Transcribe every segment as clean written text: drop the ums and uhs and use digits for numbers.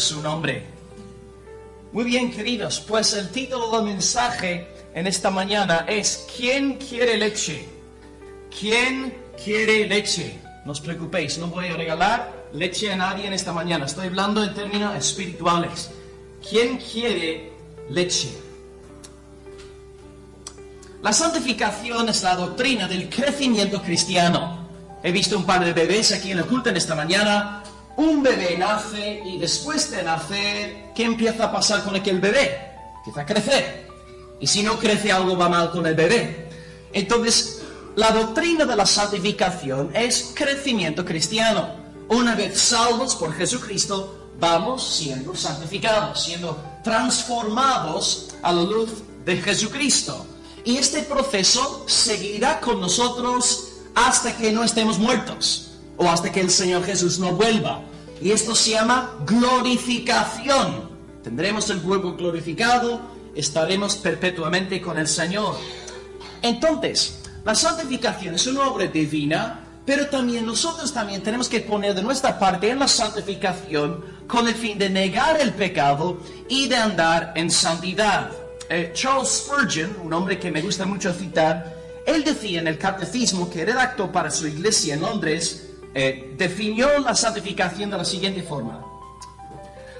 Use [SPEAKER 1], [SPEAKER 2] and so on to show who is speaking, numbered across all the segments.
[SPEAKER 1] su nombre. Muy bien, queridos, pues el título del mensaje en esta mañana es ¿Quién quiere leche? ¿Quién quiere leche? No os preocupéis, no voy a regalar leche a nadie en esta mañana. Estoy hablando en términos espirituales. ¿Quién quiere leche? La santificación es la doctrina del crecimiento cristiano. He visto un par de bebés aquí en el culto en esta mañana. Un bebé nace y después de nacer, ¿qué empieza a pasar con aquel bebé? Empieza a crecer. Y si no crece, algo va mal con el bebé. Entonces, la doctrina de la santificación es crecimiento cristiano. Una vez salvos por Jesucristo, vamos siendo santificados, siendo transformados a la luz de Jesucristo. Y este proceso seguirá con nosotros hasta que no estemos muertos o hasta que el Señor Jesús no vuelva. Y esto se llama glorificación. Tendremos el cuerpo glorificado, estaremos perpetuamente con el Señor. Entonces, la santificación es una obra divina, pero también nosotros tenemos que poner de nuestra parte en la santificación con el fin de negar el pecado y de andar en santidad. Charles Spurgeon, un hombre que me gusta mucho citar, él decía en el catecismo que redactó para su iglesia en Londres, definió la santificación de la siguiente forma.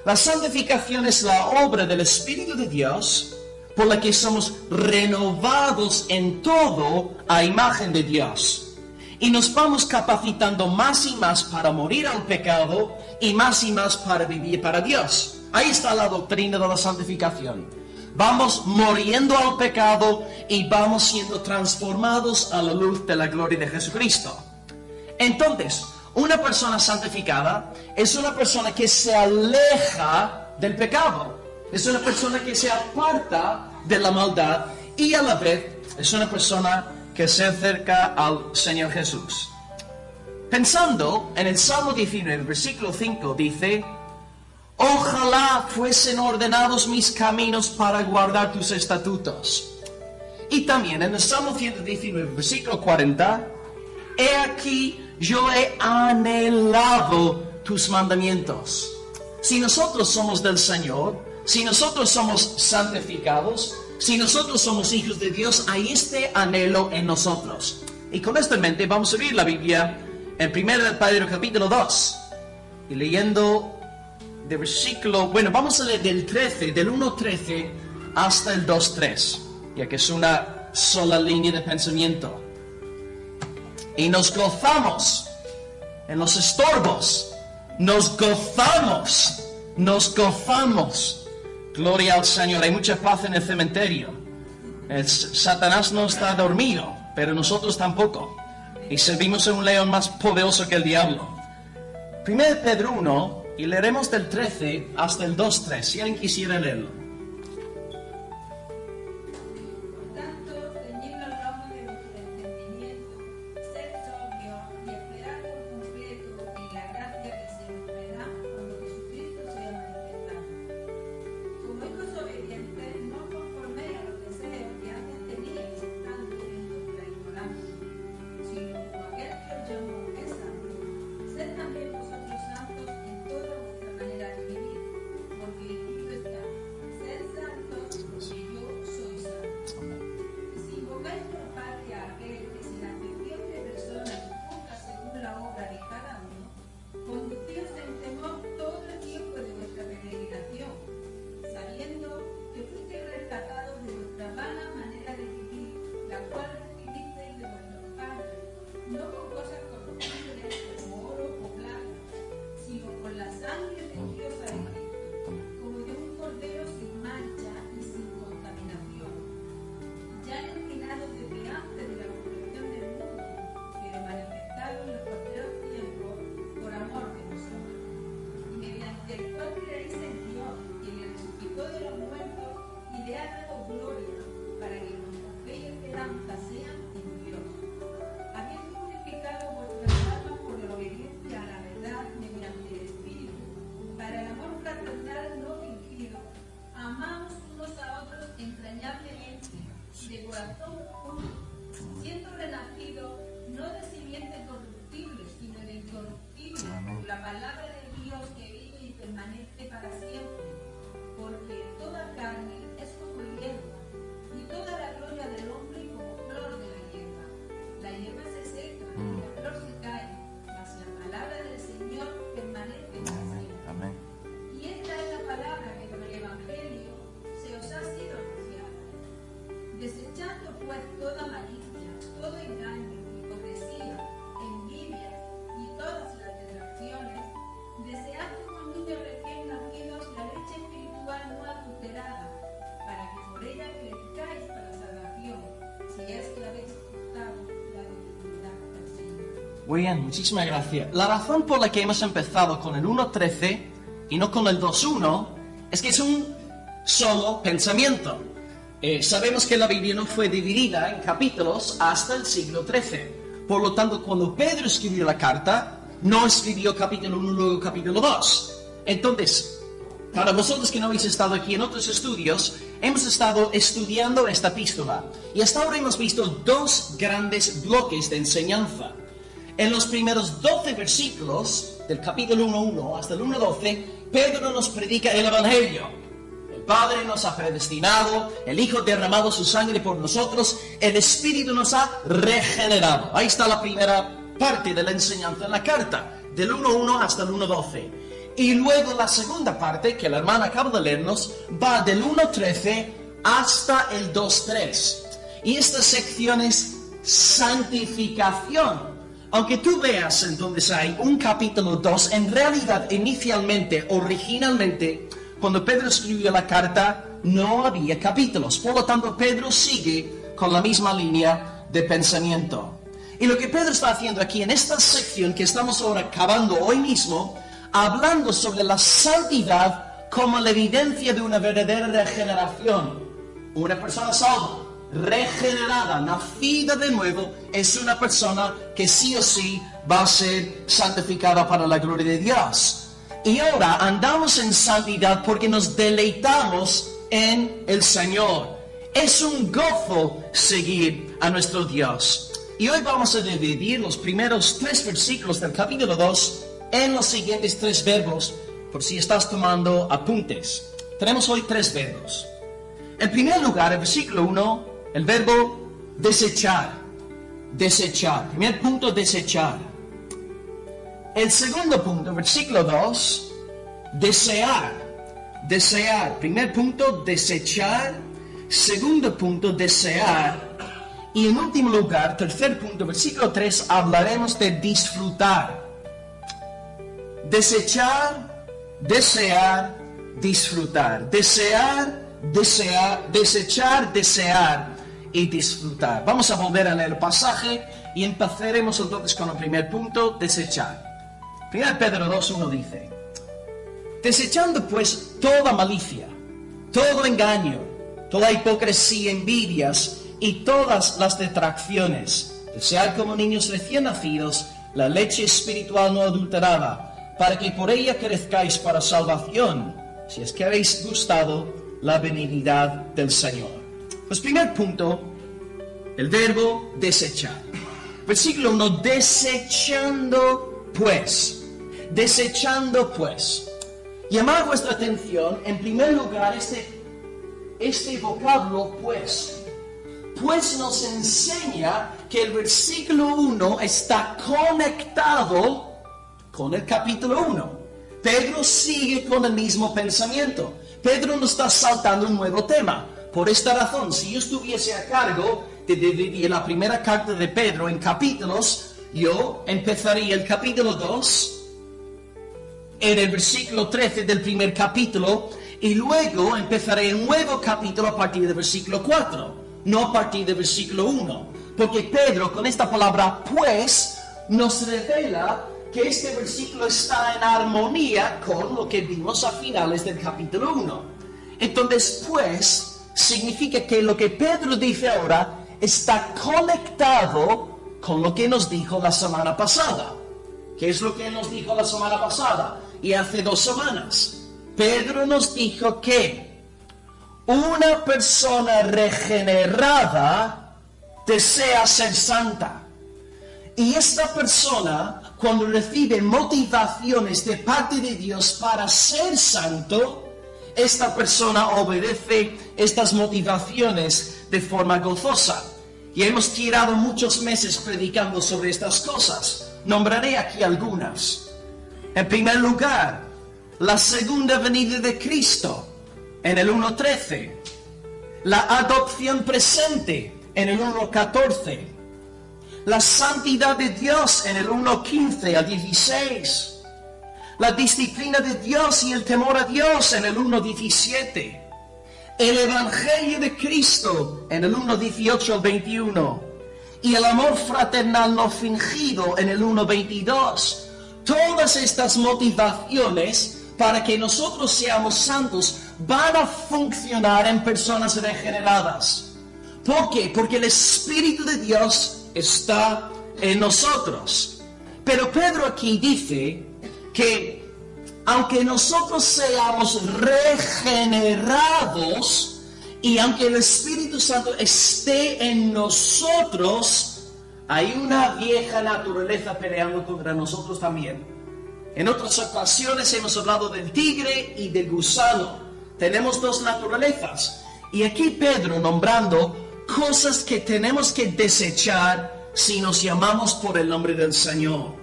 [SPEAKER 1] La santificación es la obra del Espíritu de Dios por la que somos renovados en todo a imagen de Dios. Y nos vamos capacitando más y más para morir al pecado y más para vivir para Dios. Ahí está la doctrina de la santificación. Vamos muriendo al pecado y vamos siendo transformados a la luz de la gloria de Jesucristo. Entonces, una persona santificada es una persona que se aleja del pecado. Es una persona que se aparta de la maldad y a la vez es una persona que se acerca al Señor Jesús. Pensando en el Salmo 19, versículo 5, dice: ojalá fuesen ordenados mis caminos para guardar tus estatutos. Y también en el Salmo 119, versículo 40, he aquí yo he anhelado tus mandamientos. Si nosotros somos del Señor, si nosotros somos santificados, si nosotros somos hijos de Dios, hay este anhelo en nosotros. Y con esto en mente vamos a abrir la Biblia en 1 Pedro capítulo 2. Y leyendo de versículo, vamos a leer del 1.13 hasta el 2.3, ya que es una sola línea de pensamiento. Y nos gozamos en los estorbos, nos gozamos. Gloria al Señor. Hay mucha paz en el cementerio. Satanás no está dormido, pero nosotros tampoco. Y servimos a un león más poderoso que el diablo. 1 Pedro 1, y leeremos del 13 hasta el 2.3, si alguien quisiera leerlo.
[SPEAKER 2] la palabra de Dios que vive y permanece para
[SPEAKER 1] Muy bien, muchísimas gracias. La razón por la que hemos empezado con el 1.13 y no con el 2.1 es que es un solo pensamiento. Sabemos que la Biblia no fue dividida en capítulos hasta el siglo XIII. Por lo tanto, cuando Pedro escribió la carta, no escribió capítulo 1, luego capítulo 2. Entonces, para vosotros que no habéis estado aquí en otros estudios, hemos estado estudiando esta epístola. Y hasta ahora hemos visto dos grandes bloques de enseñanza. En los primeros 12 versículos, del capítulo 1.1 hasta el 1.12, Pedro nos predica el Evangelio. El Padre nos ha predestinado, el Hijo ha derramado su sangre por nosotros, el Espíritu nos ha regenerado. Ahí está la primera parte de la enseñanza en la carta, del 1.1 hasta el 1.12. Y luego la segunda parte, que la hermana acaba de leernos, va del 1.13 hasta el 2.3. Y esta sección es santificación. Aunque tú veas entonces hay un capítulo 2, en realidad, inicialmente, originalmente, cuando Pedro escribió la carta, no había capítulos. Por lo tanto, Pedro sigue con la misma línea de pensamiento. Y lo que Pedro está haciendo aquí en esta sección que estamos ahora acabando hoy mismo, hablando sobre la santidad como la evidencia de una verdadera regeneración. Una persona salva, regenerada, nacida de nuevo, es una persona que sí o sí va a ser santificada para la gloria de Dios. Y ahora andamos en santidad porque nos deleitamos en el Señor. Es un gozo seguir a nuestro Dios. Y hoy vamos a dividir los primeros 3 versículos del capítulo 2 en los siguientes 3 verbos, por si estás tomando apuntes. Tenemos hoy 3 verbos. En primer lugar, el versículo 1, el verbo desechar. Desechar. Primer punto, desechar. El segundo punto, versículo 2, desear. Desear. Primer punto, desechar. Segundo punto, desear. Y en último lugar, tercer punto, versículo 3, hablaremos de disfrutar. Desechar, desear, disfrutar. Desear, desear, desechar, desear y disfrutar. Vamos a volver a leer el pasaje y empezaremos entonces con el primer punto, desechar. 1 Pedro 2.1 dice: desechando pues toda malicia, todo engaño, toda hipocresía, envidias y todas las detracciones, desead como niños recién nacidos la leche espiritual no adulterada, para que por ella crezcáis para salvación, si es que habéis gustado la benignidad del Señor. Pues primer punto, el verbo desechar. Versículo 1, desechando pues. Desechando pues. Llamar vuestra atención, en primer lugar, este vocablo pues. Pues nos enseña que el versículo 1 está conectado con el capítulo 1. Pedro sigue con el mismo pensamiento. Pedro no está saltando un nuevo tema. Por esta razón, si yo estuviese a cargo de dividir la primera carta de Pedro en capítulos, yo empezaría el capítulo 2 en el versículo 13 del primer capítulo y luego empezaré un nuevo capítulo a partir del versículo 4, no a partir del versículo 1. Porque Pedro, con esta palabra pues, nos revela que este versículo está en armonía con lo que vimos a finales del capítulo 1. Entonces, pues, significa que lo que Pedro dice ahora está conectado con lo que nos dijo la semana pasada. ¿Qué es lo que nos dijo la semana pasada? Y hace 2 semanas. Pedro nos dijo que una persona regenerada desea ser santa. Y esta persona, cuando recibe motivaciones de parte de Dios para ser santo, esta persona obedece estas motivaciones de forma gozosa. Y hemos tirado muchos meses predicando sobre estas cosas. Nombraré aquí algunas. En primer lugar, la segunda venida de Cristo en el 1.13. La adopción presente en el 1.14. La santidad de Dios en el 1.15 al 16. La disciplina de Dios y el temor a Dios en el 1.17. El Evangelio de Cristo en el 1.18 al 21. y el amor fraternal no fingido en el 1:22. Todas estas motivaciones para que nosotros seamos santos van a funcionar en personas regeneradas. ¿Por qué? Porque el Espíritu de Dios está en nosotros. Pero Pedro aquí dice que aunque nosotros seamos regenerados y aunque el Espíritu Santo esté en nosotros, hay una vieja naturaleza peleando contra nosotros también. En otras ocasiones hemos hablado del tigre y del gusano. Tenemos dos naturalezas. Y aquí Pedro nombrando cosas que tenemos que desechar si nos llamamos por el nombre del Señor: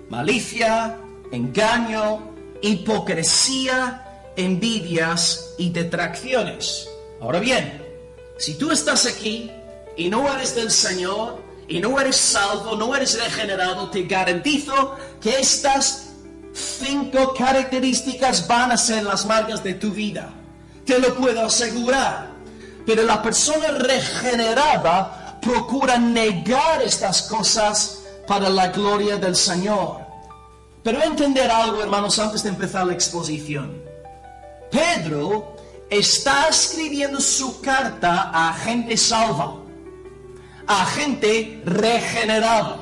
[SPEAKER 1] malicia, engaño, hipocresía, envidias y detracciones. Ahora bien, si tú estás aquí y no eres del Señor y no eres salvo, no eres regenerado, te garantizo que estas 5 características van a ser las marcas de tu vida. Te lo puedo asegurar. Pero la persona regenerada procura negar estas cosas para la gloria del Señor. Pero entender algo, hermanos, antes de empezar la exposición. Pedro está escribiendo su carta a gente salva, a gente regenerada,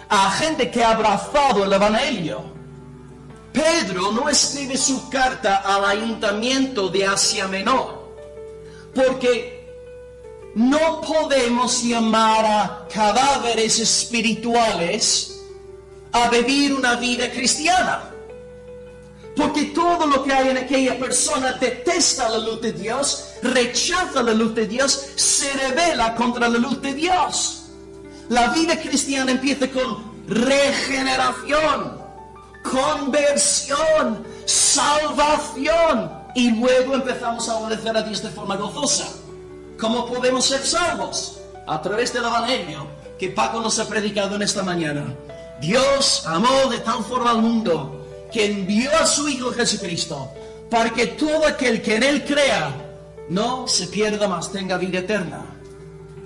[SPEAKER 1] a gente que ha abrazado el Evangelio. Pedro no escribe su carta al ayuntamiento de Asia Menor, porque no podemos llamar a cadáveres espirituales a vivir una vida cristiana. Porque todo lo que hay en aquella persona detesta la luz de Dios, rechaza la luz de Dios, se rebela contra la luz de Dios. La vida cristiana empieza con regeneración, conversión, salvación, y luego empezamos a obedecer a Dios de forma gozosa. ¿Cómo podemos ser salvos? A través del Evangelio que Paco nos ha predicado en esta mañana. Dios amó de tal forma al mundo que envió a su Hijo Jesucristo para que todo aquel que en Él crea no se pierda, mas tenga vida eterna.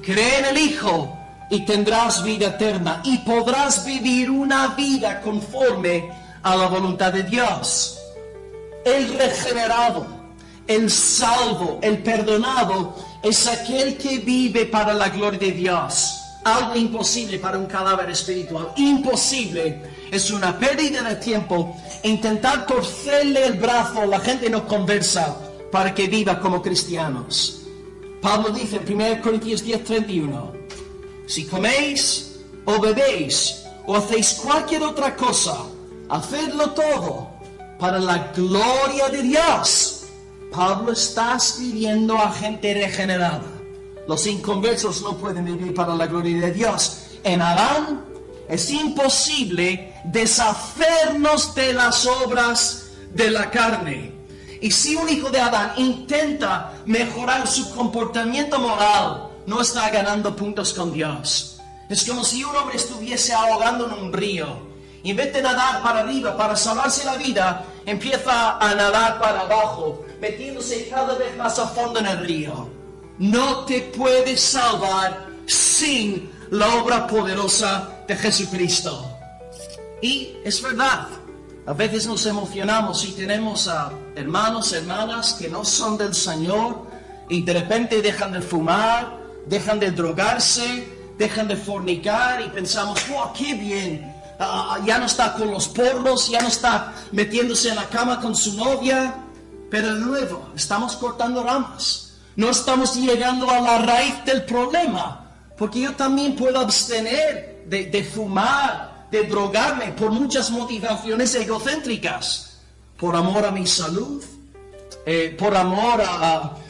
[SPEAKER 1] Cree en el Hijo y tendrás vida eterna y podrás vivir una vida conforme a la voluntad de Dios. El regenerado, el salvo, el perdonado es aquel que vive para la gloria de Dios. Algo imposible para un cadáver espiritual. Imposible. Es una pérdida de tiempo intentar torcerle el brazo a la gente no conversa para que viva como cristianos. Pablo dice en 1 Corintios 10:31: si coméis o bebéis o hacéis cualquier otra cosa, hacedlo todo para la gloria de Dios. Pablo está escribiendo a gente regenerada. Los inconversos no pueden vivir para la gloria de Dios. En Adán es imposible deshacernos de las obras de la carne. Y si un hijo de Adán intenta mejorar su comportamiento moral, no está ganando puntos con Dios. Es como si un hombre estuviese ahogando en un río. Y en vez de nadar para arriba, para salvarse la vida, empieza a nadar para abajo, metiéndose cada vez más a fondo en el río. No te puedes salvar sin la obra poderosa de Jesucristo. Y es verdad, a veces nos emocionamos y tenemos a hermanos, hermanas que no son del Señor y de repente dejan de fumar, dejan de drogarse, dejan de fornicar y pensamos: ¡wow, qué bien! Ya no está con los porros, ya no está metiéndose en la cama con su novia. Pero de nuevo, estamos cortando ramas. No estamos llegando a la raíz del problema. Porque yo también puedo abstener de fumar, de drogarme por muchas motivaciones egocéntricas. Por amor a mi salud, por amor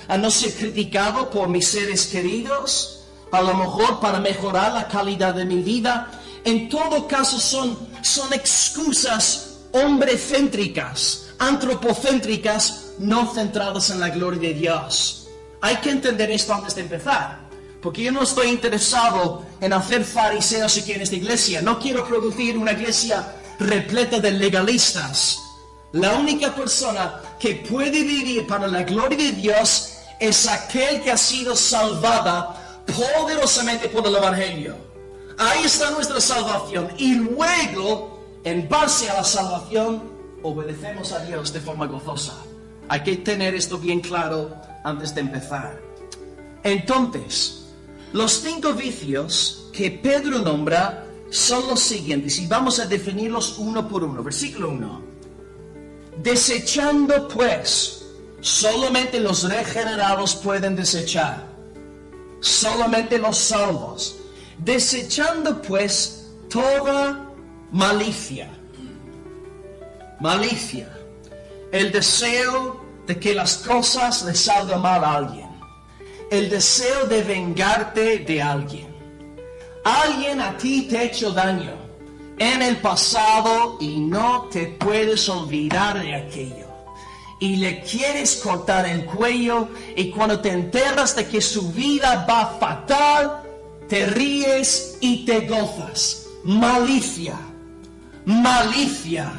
[SPEAKER 1] a no ser criticado por mis seres queridos, a lo mejor para mejorar la calidad de mi vida. En todo caso son excusas hombrecéntricas, antropocéntricas, no centradas en la gloria de Dios. Hay que entender esto antes de empezar, porque yo no estoy interesado en hacer fariseos aquí en esta iglesia. No quiero producir una iglesia repleta de legalistas. La única persona que puede vivir para la gloria de Dios es aquel que ha sido salvada poderosamente por el Evangelio. Ahí está nuestra salvación. Y luego, en base a la salvación, obedecemos a Dios de forma gozosa. Hay que tener esto bien claro antes de empezar. Entonces, los 5 vicios que Pedro nombra son los siguientes, y vamos a definirlos uno por uno. Versículo 1. Desechando pues, solamente los regenerados pueden desechar. Solamente los salvos. Desechando pues toda malicia. Malicia. El deseo de que las cosas le salgan mal a alguien. El deseo de vengarte de alguien. Alguien a ti te ha hecho daño en el pasado y no te puedes olvidar de aquello. Y le quieres cortar el cuello, y cuando te enteras de que su vida va fatal, te ríes y te gozas. Malicia. Malicia.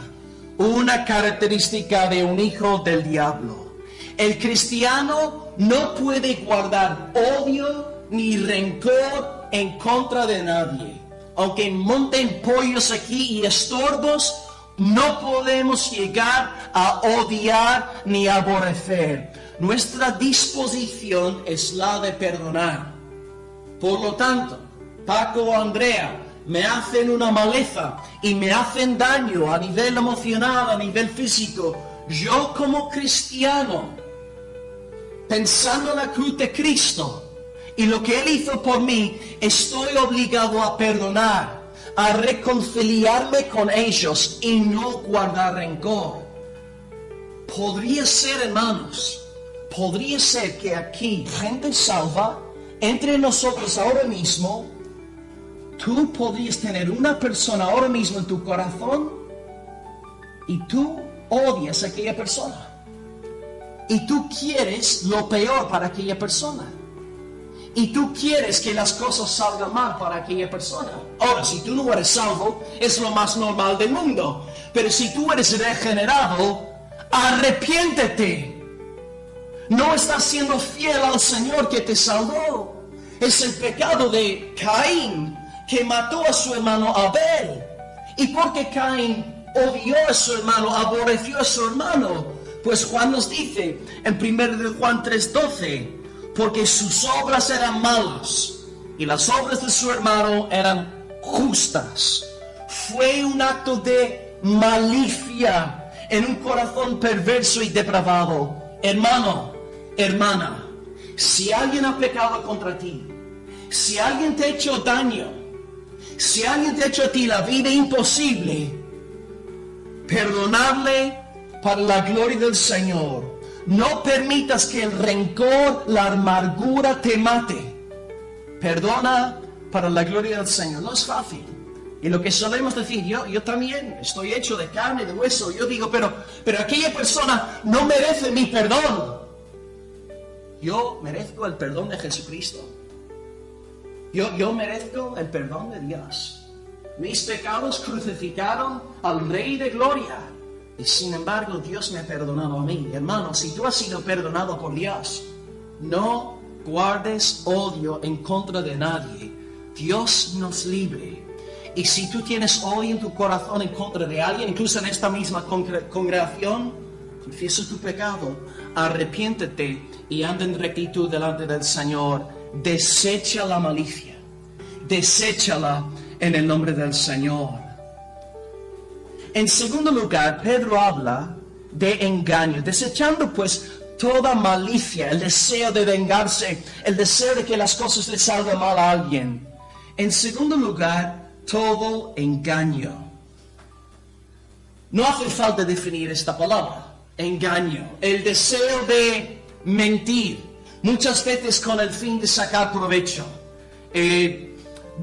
[SPEAKER 1] Una característica de un hijo del diablo. El cristiano no puede guardar odio ni rencor en contra de nadie. Aunque monten pollos aquí y estorbos, no podemos llegar a odiar ni a aborrecer. Nuestra disposición es la de perdonar. Por lo tanto, Paco o Andrea me hacen una maleza y me hacen daño a nivel emocional, a nivel físico. Yo como cristiano, pensando en la cruz de Cristo y lo que Él hizo por mí, estoy obligado a perdonar, a reconciliarme con ellos y no guardar rencor. Podría ser, hermanos, podría ser que aquí, gente salva, entre nosotros ahora mismo, tú podrías tener una persona ahora mismo en tu corazón y tú odias a aquella persona. Y tú quieres lo peor para aquella persona. Y tú quieres que las cosas salgan mal para aquella persona. Ahora, si tú no eres salvo, es lo más normal del mundo. Pero si tú eres regenerado, arrepiéntete. No estás siendo fiel al Señor que te salvó. Es el pecado de Caín, que mató a su hermano Abel. Y porque Caín odió a su hermano, aborreció a su hermano, pues Juan nos dice en 1 Juan 3:12, porque sus obras eran malas y las obras de su hermano eran justas. Fue un acto de malicia en un corazón perverso y depravado. Hermano, hermana, si alguien ha pecado contra ti, si alguien te ha hecho daño, si alguien te ha hecho a ti la vida imposible, perdonarle para la gloria del Señor. No permitas que el rencor, la amargura te mate. Perdona para la gloria del Señor. No es fácil. Y lo que solemos decir, yo también estoy hecho de carne, de hueso. Yo digo, pero aquella persona no merece mi perdón. Yo merezco el perdón de Jesucristo. Yo merezco el perdón de Dios. Mis pecados crucificaron al Rey de Gloria. Y sin embargo, Dios me ha perdonado a mí. Hermano, si tú has sido perdonado por Dios, no guardes odio en contra de nadie. Dios nos libre. Y si tú tienes odio en tu corazón en contra de alguien, incluso en esta misma congregación, confiesa tu pecado, arrepiéntete y anda en rectitud delante del Señor. Desecha la malicia. Deséchala en el nombre del Señor. En segundo lugar, Pedro habla de engaño, desechando pues toda malicia, el deseo de vengarse, el deseo de que las cosas le salgan mal a alguien. En segundo lugar, todo engaño. No hace falta definir esta palabra, engaño, el deseo de mentir, muchas veces con el fin de sacar provecho.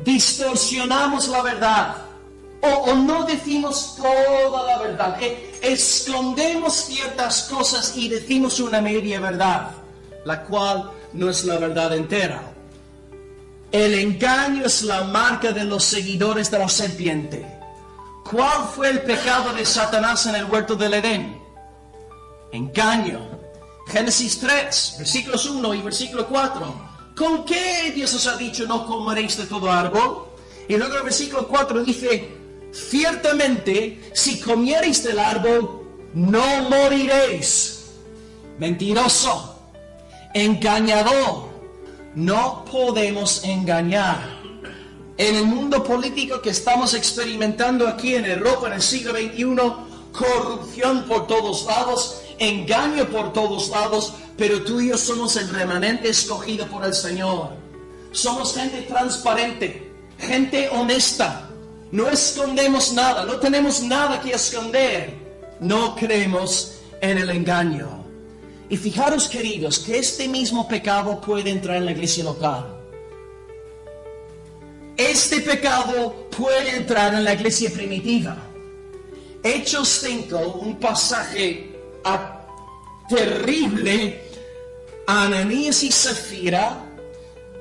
[SPEAKER 1] Distorsionamos la verdad. O no decimos toda la verdad. Escondemos ciertas cosas y decimos una media verdad, la cual no es la verdad entera. El engaño es la marca de los seguidores de la serpiente. ¿Cuál fue el pecado de Satanás en el huerto del Edén? Engaño. Génesis 3, versículos 1 y versículo 4. ¿con qué Dios os ha dicho no comeréis de todo árbol? Y luego el versículo 4 dice, ciertamente, si comiereis del árbol, no moriréis. Mentiroso, engañador, no podemos engañar. En el mundo político que estamos experimentando aquí en Europa en el siglo XXI, corrupción por todos lados, engaño por todos lados, pero tú y yo somos el remanente escogido por el Señor. Somos gente transparente, gente honesta, no escondemos nada, no tenemos nada que esconder, no creemos en el engaño. Y fijaros, queridos, que este mismo pecado puede entrar en la iglesia local. Este pecado puede entrar en la iglesia primitiva. Hechos 5, un pasaje terrible. Ananías y Zafira,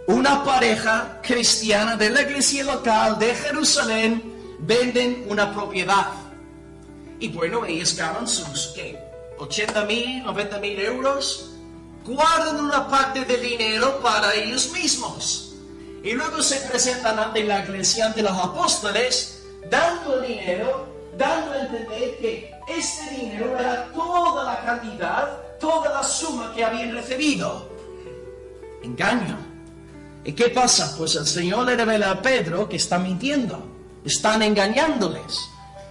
[SPEAKER 1] una pareja cristiana de la iglesia local de Jerusalén, venden una propiedad. Y bueno, ellos ganan sus, 80,000, 90,000 euros. Guardan una parte del dinero para ellos mismos. Y luego se presentan ante la iglesia, ante los apóstoles, dando el dinero, dando a entender que este dinero era toda la cantidad, toda la suma que habían recibido. Engaño. ¿Y qué pasa? Pues el Señor le revela a Pedro que está mintiendo. Están engañándoles.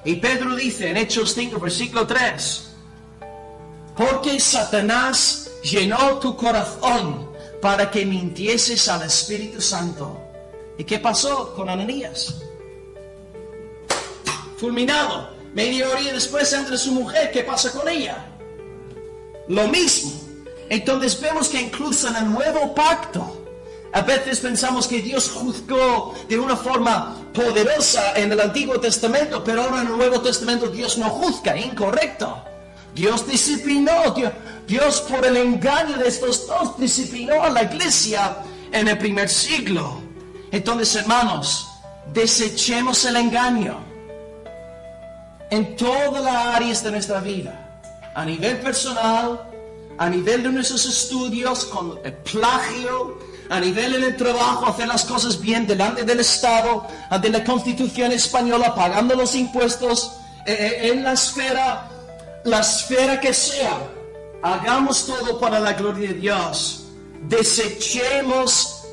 [SPEAKER 1] Y Pedro dice en Hechos 5, versículo 3, porque Satanás llenó tu corazón para que mintieses al Espíritu Santo. ¿Y qué pasó con Ananías? Fulminado. Media hora después entra su mujer. ¿Qué pasa con ella? Lo mismo. Entonces vemos que incluso en el nuevo pacto, a veces pensamos que Dios juzgó de una forma poderosa en el Antiguo Testamento, pero ahora en el Nuevo Testamento Dios no juzga. Incorrecto. Dios disciplinó. Dios por el engaño de estos dos disciplinó a la iglesia en el primer siglo. Entonces, hermanos, desechemos el engaño en todas las áreas de nuestra vida, a nivel personal, a nivel de nuestros estudios, con el plagio, a nivel en el trabajo, hacer las cosas bien delante del Estado, ante la Constitución española, pagando los impuestos, en la esfera que sea. Hagamos todo para la gloria de Dios. Desechemos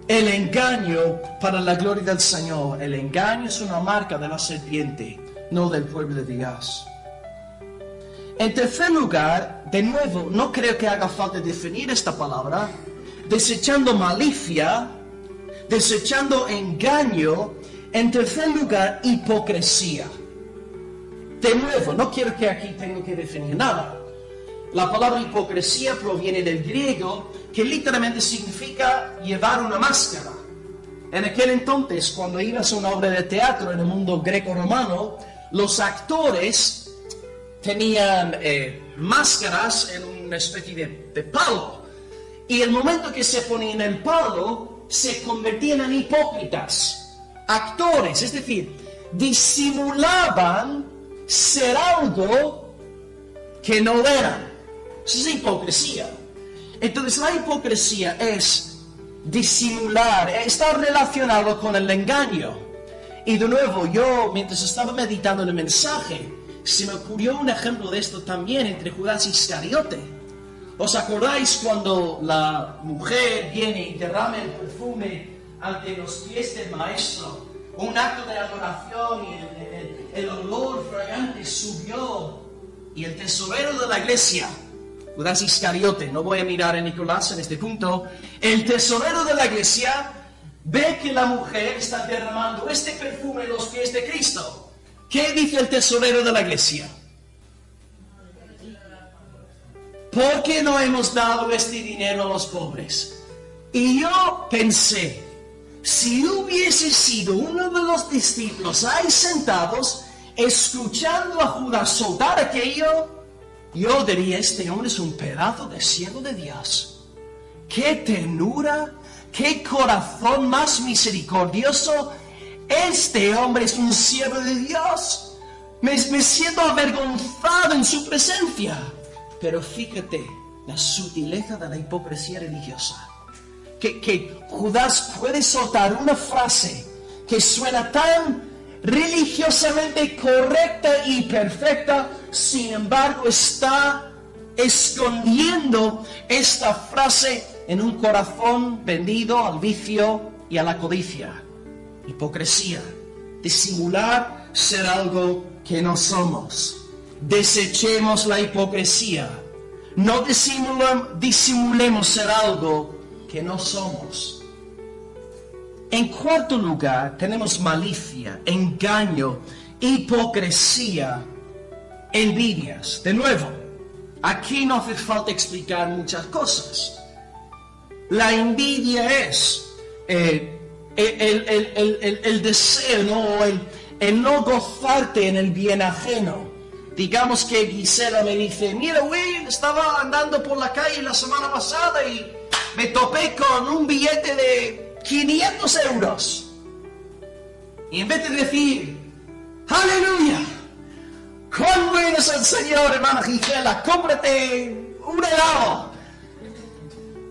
[SPEAKER 1] el engaño para la gloria del Señor. El engaño es una marca de la serpiente, no del pueblo de Dios. En tercer lugar, de nuevo, no creo que haga falta definir esta palabra. Desechando malicia, desechando engaño. En tercer lugar, hipocresía. De nuevo, no quiero que aquí tenga que definir nada. La palabra hipocresía proviene del griego, que literalmente significa llevar una máscara. En aquel entonces, cuando ibas a una obra de teatro en el mundo greco-romano, los actores tenían máscaras en una especie de palo. Y el momento que se ponían el palo, se convertían en hipócritas. Actores, es decir, disimulaban ser algo que no eran. Eso es hipocresía. Entonces la hipocresía es disimular, está relacionado con el engaño. Y de nuevo, yo mientras estaba meditando en el mensaje, se me ocurrió un ejemplo de esto también entre Judas y Iscariote. ¿Os acordáis cuando la mujer viene y derrama el perfume ante los pies del maestro? Un acto de adoración y el olor fragante subió. Y el tesorero de la iglesia, Judas Iscariote, no voy a mirar a Nicolás en este punto, el tesorero de la iglesia ve que la mujer está derramando este perfume en los pies de Cristo. ¿Qué dice el tesorero de la iglesia? ¿Por qué no hemos dado este dinero a los pobres? Y yo pensé, si hubiese sido uno de los discípulos ahí sentados, escuchando a Judas soltar aquello, yo diría, este hombre es un pedazo de siervo de Dios. ¡Qué ternura! ¡Qué corazón más misericordioso! Este hombre es un siervo de Dios. Me siento avergonzado en su presencia. Pero fíjate la sutileza de la hipocresía religiosa. que Judas puede soltar una frase que suena tan religiosamente correcta y perfecta, sin embargo está escondiendo esta frase en un corazón vendido al vicio y a la codicia. Hipocresía, disimular ser algo que no somos. Desechemos la hipocresía. No disimulemos ser algo que no somos. En cuarto lugar, tenemos malicia, engaño, hipocresía, envidias. De nuevo, aquí no hace falta explicar muchas cosas. La envidia es el deseo, ¿no? El no gozarte en el bien ajeno. Digamos que Gisela me dice, mira, güey, estaba andando por la calle la semana pasada y me topé con un billete de 500 euros. Y en vez de decir, aleluya, cuán bueno es el Señor, hermana Gisela, cómprate un helado.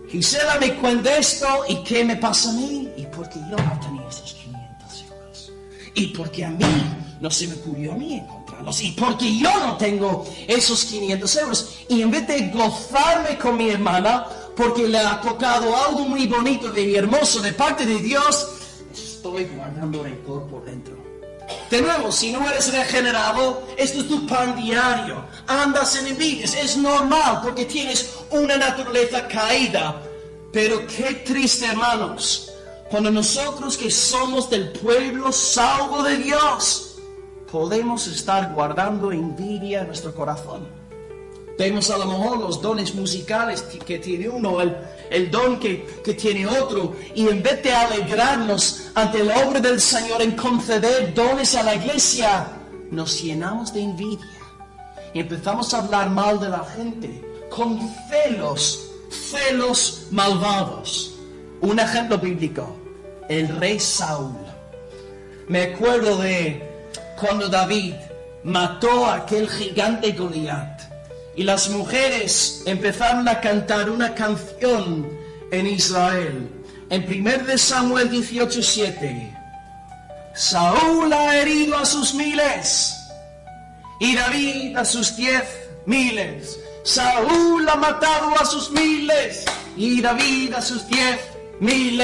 [SPEAKER 1] Gisela me cuenta esto, ¿y qué me pasa a mí? ¿Y por qué yo no tenía esos 500 euros? ¿Y por qué a mí no se me ocurrió a mí encontrarlos? ¿Y por qué yo no tengo esos 500 euros? Y en vez de gozarme con mi hermana, porque le ha tocado algo muy bonito y hermoso de parte de Dios, estoy guardando rencor por dentro. De nuevo, si no eres regenerado, esto es tu pan diario. Andas en envidias, es normal porque tienes una naturaleza caída. Pero qué triste, hermanos, cuando nosotros que somos del pueblo salvo de Dios, podemos estar guardando envidia en nuestro corazón. Vemos a lo mejor los dones musicales que tiene uno, el don que tiene otro, y en vez de alegrarnos ante la obra del Señor en conceder dones a la iglesia, nos llenamos de envidia y empezamos a hablar mal de la gente con celos malvados. Un ejemplo bíblico, el rey Saúl. Me acuerdo de cuando David mató a aquel gigante Goliat. Y las mujeres empezaron a cantar una canción en Israel. En 1 Samuel 18:7. Saúl ha herido a sus 1000 y David a sus 10,000. Saúl ha matado a sus 1000 y David a sus 10,000.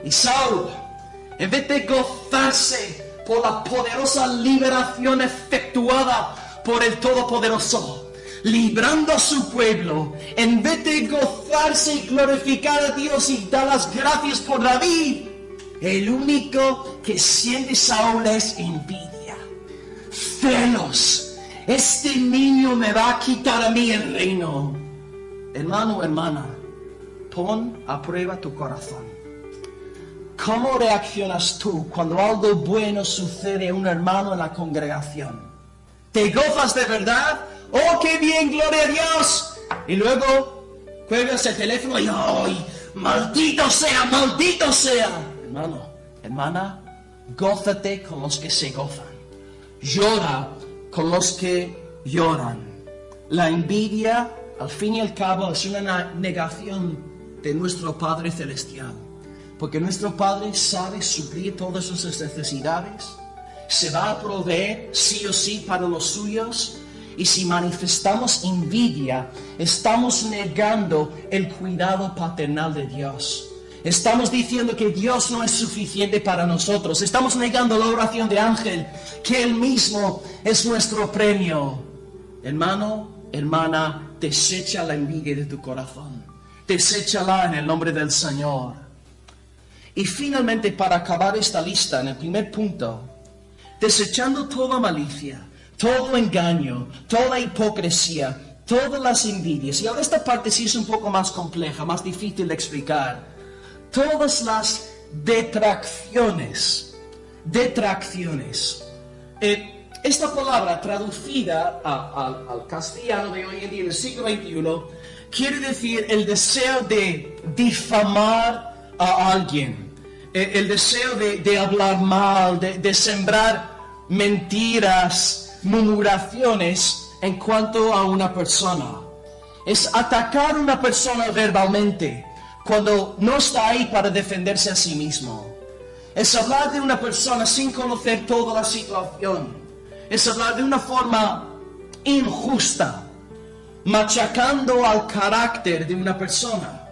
[SPEAKER 1] Y Saúl, en vez de gozarse por la poderosa liberación efectuada por el Todopoderoso, librando a su pueblo, en vez de gozarse y glorificar a Dios y dar las gracias por David, el único que siente Saúl es envidia, celos. Este niño me va a quitar a mí el reino. Hermano, hermana, pon a prueba tu corazón. ¿Cómo reaccionas tú cuando algo bueno sucede a un hermano en la congregación? ¿Te gozas de verdad? ¡Oh, qué bien, gloria a Dios! Y luego cuelgas el teléfono y ¡ay, maldito sea, maldito sea! Hermano, hermana, gózate con los que se gozan. Llora con los que lloran. La envidia, al fin y al cabo, es una negación de nuestro Padre Celestial. Porque nuestro Padre sabe suplir todas sus necesidades. Se va a proveer sí o sí para los suyos. Y si manifestamos envidia, estamos negando el cuidado paternal de Dios. Estamos diciendo que Dios no es suficiente para nosotros. Estamos negando la oración de Ángel, que Él mismo es nuestro premio. Hermano, hermana, desecha la envidia de tu corazón. Deséchala en el nombre del Señor. Y finalmente, para acabar esta lista, en el primer punto, desechando toda malicia, todo engaño, toda hipocresía, todas las envidias. Y ahora esta parte sí es un poco más compleja, más difícil de explicar. Todas las detracciones. Esta palabra traducida al castellano de hoy en día, en el siglo XXI, quiere decir el deseo de difamar a alguien. El deseo de hablar mal, de sembrar mentiras, murmuraciones en cuanto a una persona. Es atacar a una persona verbalmente, cuando no está ahí para defenderse a sí mismo. Es hablar de una persona sin conocer toda la situación. Es hablar de una forma injusta, machacando al carácter de una persona.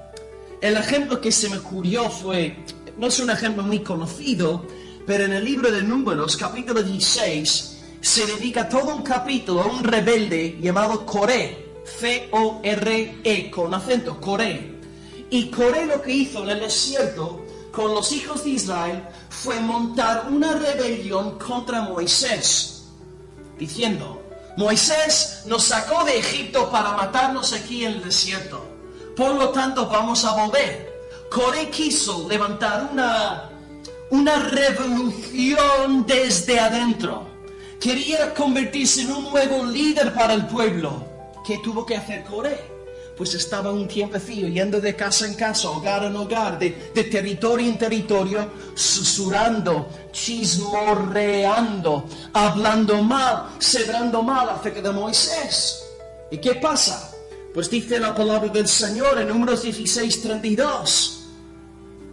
[SPEAKER 1] El ejemplo que se me ocurrió fue, no es un ejemplo muy conocido, pero en el libro de Números, capítulo 16, se dedica todo un capítulo a un rebelde llamado Coré, C-O-R-E, con acento, Coré. Y Coré lo que hizo en el desierto con los hijos de Israel fue montar una rebelión contra Moisés, diciendo: Moisés nos sacó de Egipto para matarnos aquí en el desierto, por lo tanto vamos a volver. Coré quiso levantar una revolución desde adentro. Quería convertirse en un nuevo líder para el pueblo. ¿Qué tuvo que hacer Coré? Pues estaba un tiempecillo yendo de casa en casa, hogar en hogar, de territorio en territorio, susurrando, chismorreando, hablando mal, sembrando mal acerca de Moisés. ¿Y qué pasa? Pues dice la palabra del Señor en Números 16:32.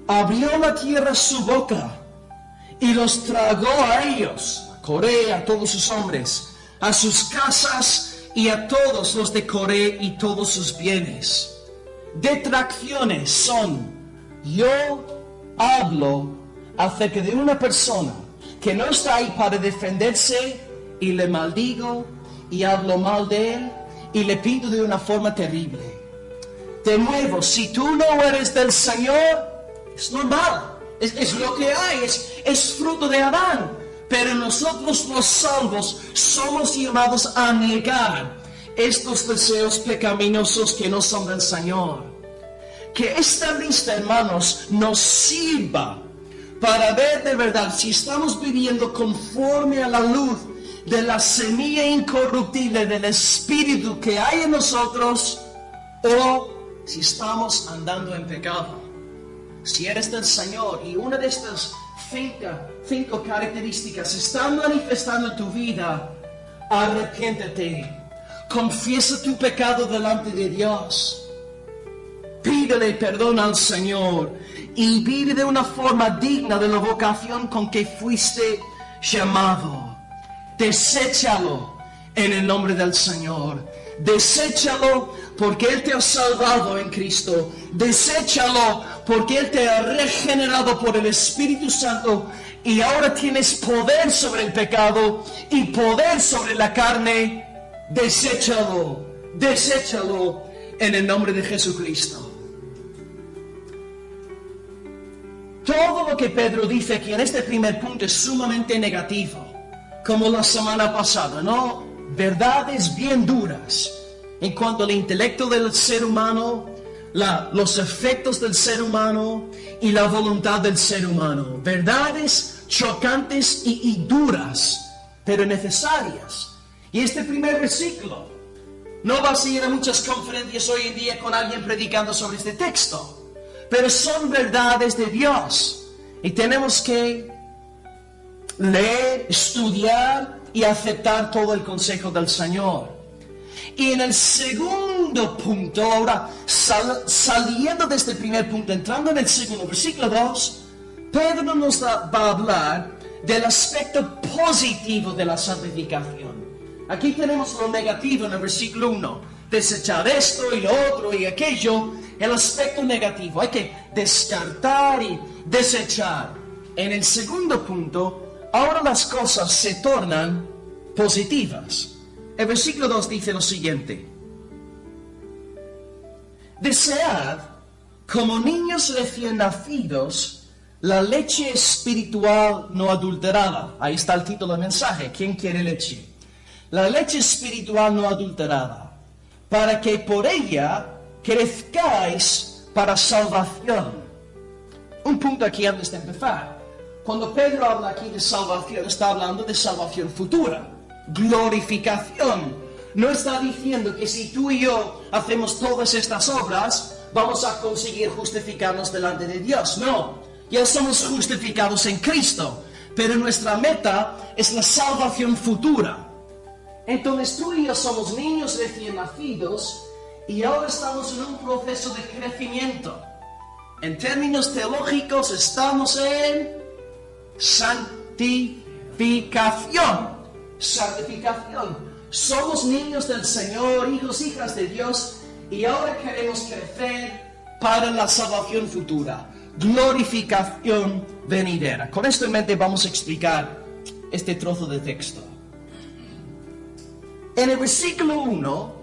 [SPEAKER 1] Abrió la tierra su boca y los tragó a ellos, a Coré, a todos sus hombres, a sus casas y a todos los de Coré y todos sus bienes. Detracciones son: yo hablo acerca de una persona que no está ahí para defenderse y le maldigo y hablo mal de él y le pinto de una forma terrible. De nuevo, si tú no eres del Señor, es normal, es lo que hay, es fruto de Adán. Pero nosotros los salvos somos llamados a negar estos deseos pecaminosos que no son del Señor. Que esta lista, hermanos, nos sirva para ver de verdad si estamos viviendo conforme a la luz de la semilla incorruptible del Espíritu que hay en nosotros, o si estamos andando en pecado. Si eres del Señor y una de estas cinco características se están manifestando en tu vida, arrepiéntete, confiesa tu pecado delante de Dios, pídele perdón al Señor y vive de una forma digna de la vocación con que fuiste llamado. Deséchalo en el nombre del Señor. Deséchalo porque Él te ha salvado en Cristo. Deséchalo porque Él te ha regenerado por el Espíritu Santo y ahora tienes poder sobre el pecado y poder sobre la carne. Deséchalo, deséchalo en el nombre de Jesucristo. Todo lo que Pedro dice aquí en este primer punto es sumamente negativo, como la semana pasada, ¿no? Verdades bien duras en cuanto al intelecto del ser humano, los efectos del ser humano y la voluntad del ser humano. Verdades chocantes y duras, pero necesarias. Y este primer versículo, no vas a ir a muchas conferencias hoy en día con alguien predicando sobre este texto, pero son verdades de Dios y tenemos que leer, estudiar y aceptar todo el consejo del Señor. Y en el segundo punto, ahora saliendo de este primer punto, entrando en el segundo, versículo 2, Pedro nos va a hablar del aspecto positivo de la santificación. Aquí tenemos lo negativo en el versículo 1, desechar esto y lo otro y aquello, el aspecto negativo, hay que descartar y desechar. En el segundo punto, ahora las cosas se tornan positivas. El versículo 2 dice lo siguiente: desead como niños recién nacidos la leche espiritual no adulterada. Ahí está el título del mensaje. ¿Quién quiere leche? La leche espiritual no adulterada, para que por ella crezcáis para salvación. Un punto aquí antes de empezar. Cuando Pedro habla aquí de salvación, está hablando de salvación futura, glorificación. No está diciendo que si tú y yo hacemos todas estas obras, vamos a conseguir justificarnos delante de Dios. No, ya somos justificados en Cristo, pero nuestra meta es la salvación futura. Entonces tú y yo somos niños recién nacidos y ahora estamos en un proceso de crecimiento. En términos teológicos estamos en santificación. Santificación. Somos niños del Señor, hijos, hijas de Dios, y ahora queremos crecer para la salvación futura, glorificación venidera. Con esto en mente vamos a explicar este trozo de texto. En el versículo 1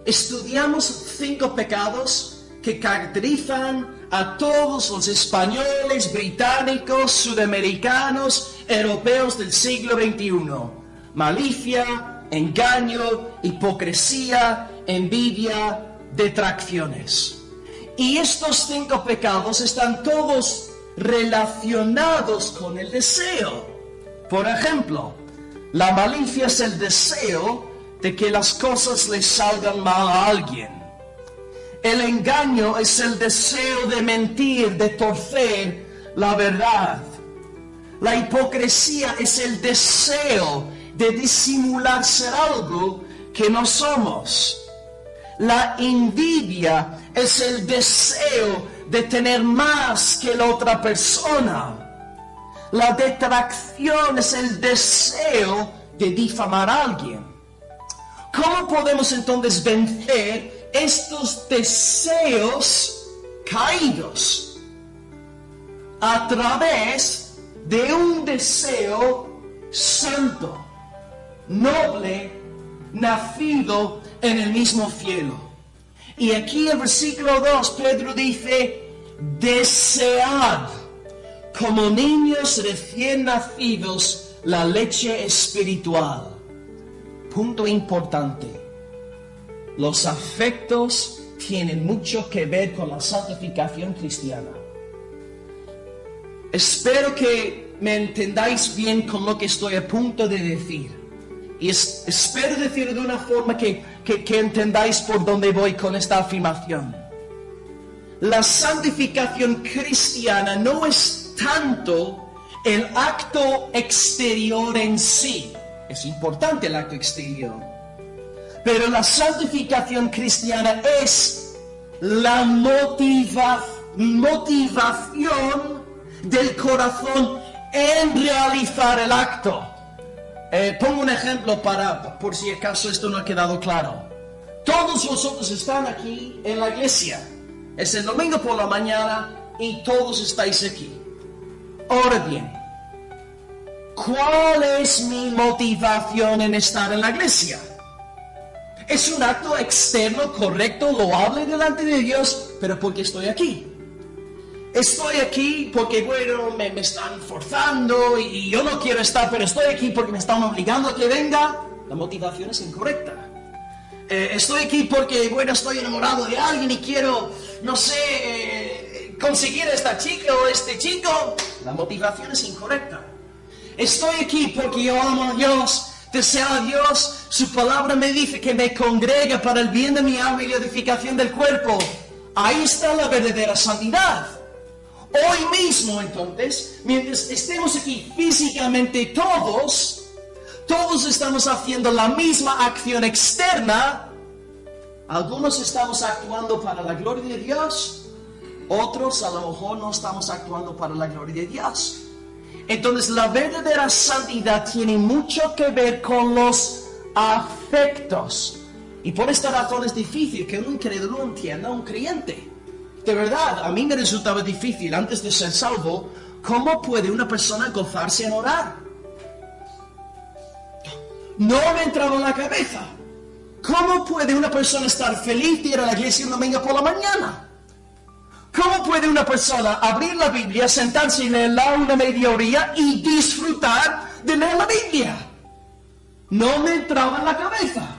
[SPEAKER 1] estudiamos 5 pecados que caracterizan a todos los españoles, británicos, sudamericanos, europeos del siglo XXI. Malicia, engaño, hipocresía, envidia, detracciones. Y estos 5 pecados están todos relacionados con el deseo. Por ejemplo, la malicia es el deseo de que las cosas le salgan mal a alguien. El engaño es el deseo de mentir, de torcer la verdad. La hipocresía es el deseo de disimular ser algo que no somos. La envidia es el deseo de tener más que la otra persona. La detracción es el deseo de difamar a alguien. ¿Cómo podemos entonces vencer estos deseos caídos? A través de un deseo santo, noble, nacido en el mismo cielo. Y aquí en el versículo 2 Pedro dice: desead como niños recién nacidos la leche espiritual. Punto importante: los afectos tienen mucho que ver con la santificación cristiana. Espero que me entendáis bien con lo que estoy a punto de decir. Y espero decirlo de una forma que entendáis por dónde voy con esta afirmación. La santificación cristiana no es tanto el acto exterior en sí. Es importante el acto exterior. Pero la santificación cristiana es la motivación del corazón en realizar el acto. Pongo un ejemplo por si acaso esto no ha quedado claro. Todos vosotros están aquí en la iglesia. Es el domingo por la mañana y todos estáis aquí. Ahora bien, ¿cuál es mi motivación en estar en la iglesia? Es un acto externo, correcto, loable delante de Dios, pero porque estoy aquí. Estoy aquí porque, bueno, me están forzando y yo no quiero estar, pero estoy aquí porque me están obligando a que venga. La motivación es incorrecta. Estoy aquí porque, bueno, estoy enamorado de alguien y quiero, no sé, conseguir a esta chica o este chico. La motivación es incorrecta. Estoy aquí porque yo amo a Dios, deseo a Dios. Su palabra me dice que me congrega para el bien de mi alma y la edificación del cuerpo. Ahí está la verdadera santidad. Hoy mismo, entonces, mientras estemos aquí físicamente todos estamos haciendo la misma acción externa. Algunos estamos actuando para la gloria de Dios, otros a lo mejor no estamos actuando para la gloria de Dios. Entonces, la verdadera santidad tiene mucho que ver con los afectos. Y por esta razón es difícil que un incrédulo entienda a un creyente. De verdad, a mí me resultaba difícil antes de ser salvo. ¿Cómo puede una persona gozarse en orar? No me entraba en la cabeza. ¿Cómo puede una persona estar feliz de ir a la iglesia un domingo por la mañana? ¿Cómo puede una persona abrir la Biblia, sentarse y leerla una media hora y disfrutar de leer la Biblia? No me entraba en la cabeza.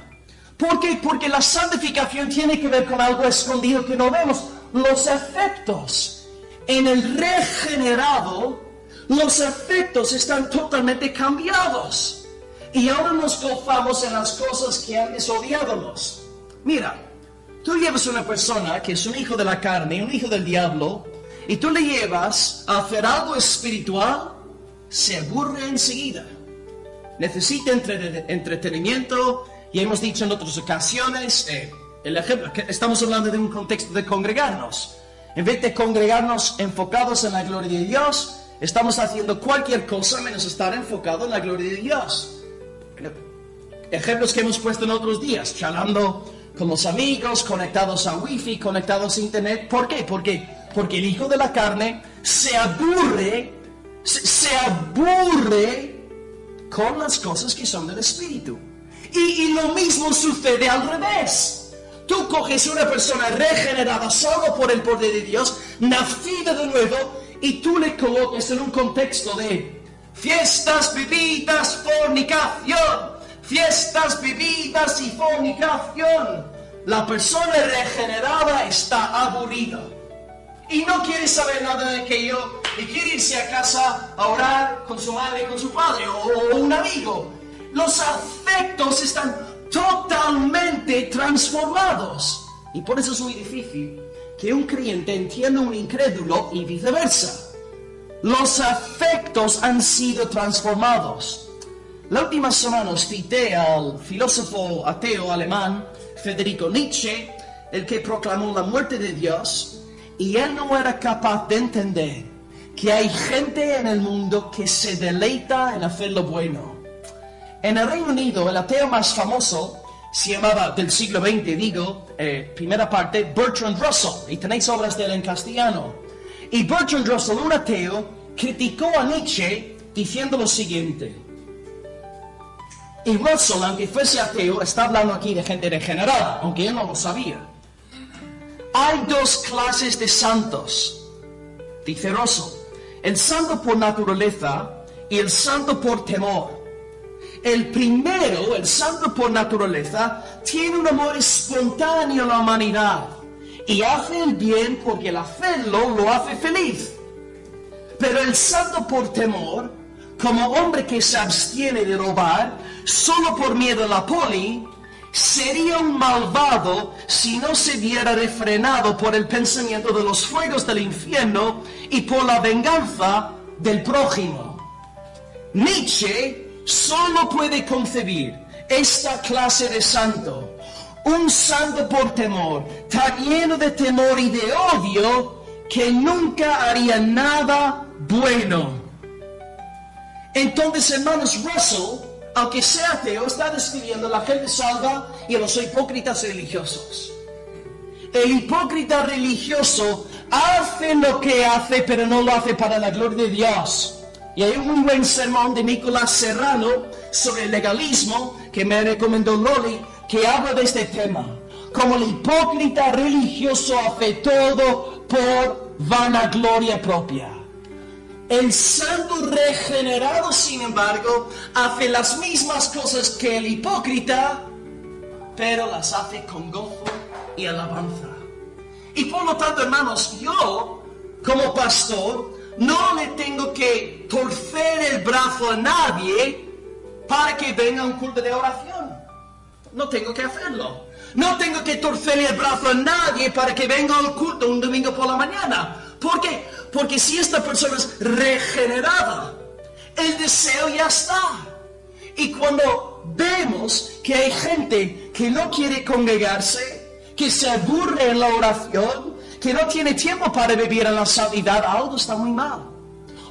[SPEAKER 1] ¿Por qué? Porque la santificación tiene que ver con algo escondido que no vemos. Los efectos. En el regenerado, los efectos están totalmente cambiados. Y ahora nos gozamos en las cosas que antes odiábamos. Mira, tú llevas a una persona que es un hijo de la carne, un hijo del diablo, y tú le llevas a hacer algo espiritual, se aburre enseguida. Necesita entretenimiento, y hemos dicho en otras ocasiones, el ejemplo, que estamos hablando de un contexto de congregarnos. En vez de congregarnos enfocados en la gloria de Dios, estamos haciendo cualquier cosa menos estar enfocado en la gloria de Dios. Ejemplos que hemos puesto en otros días, charlando con los amigos, conectados a Wi-Fi, conectados a Internet. ¿Por qué? Porque el hijo de la carne se aburre con las cosas que son del Espíritu. Y lo mismo sucede al revés. Tú coges una persona regenerada solo por el poder de Dios, nacida de nuevo, y tú le colocas en un contexto de fiestas, bebidas, fornicación. Fiestas, bebidas y fornicación. La persona regenerada está aburrida y no quiere saber nada de aquello y quiere irse a casa a orar con su madre, con su padre o un amigo. Los afectos están totalmente transformados y por eso es muy difícil que un creyente entienda a un incrédulo y viceversa. Los afectos han sido transformados. La última semana os cité al filósofo ateo alemán Friedrich Nietzsche, el que proclamó la muerte de Dios, y él no era capaz de entender que hay gente en el mundo que se deleita en hacer lo bueno. En el Reino Unido, el ateo más famoso se llamaba, del siglo XX, primera parte, Bertrand Russell, y tenéis obras de él en castellano. Y Bertrand Russell, un ateo, criticó a Nietzsche diciendo lo siguiente. Y Russell, aunque fuese ateo, está hablando aquí de gente regenerada, aunque él no lo sabía. Hay dos clases de santos, dice Russell: el santo por naturaleza y el santo por temor. El primero, el santo por naturaleza, tiene un amor espontáneo a la humanidad y hace el bien porque el hacerlo lo hace feliz. Pero el santo por temor, como hombre que se abstiene de robar solo por miedo a la poli, sería un malvado si no se viera refrenado por el pensamiento de los fuegos del infierno y por la venganza del prójimo. Nietzsche solo puede concebir esta clase de santo, un santo por temor, tan lleno de temor y de odio que nunca haría nada bueno. Entonces, hermanos, Russell, aunque sea ateo, está describiendo a la gente salva y a los hipócritas religiosos. El hipócrita religioso hace lo que hace, pero no lo hace para la gloria de Dios. Y hay un muy buen sermón de Nicolás Serrano sobre el legalismo que me recomendó Loli, que habla de este tema. Como el hipócrita religioso hace todo por vanagloria propia. El santo regenerado, sin embargo, hace las mismas cosas que el hipócrita, pero las hace con gozo y alabanza. Y por lo tanto, hermanos, yo, como pastor, no le tengo que torcer el brazo a nadie para que venga un culto de oración. No tengo que hacerlo. No tengo que torcerle el brazo a nadie para que venga al culto un domingo por la mañana. ¿Por qué? Porque si esta persona es regenerada, el deseo ya está. Y cuando vemos que hay gente que no quiere congregarse, que se aburre en la oración, que no tiene tiempo para vivir en la santidad, algo está muy mal.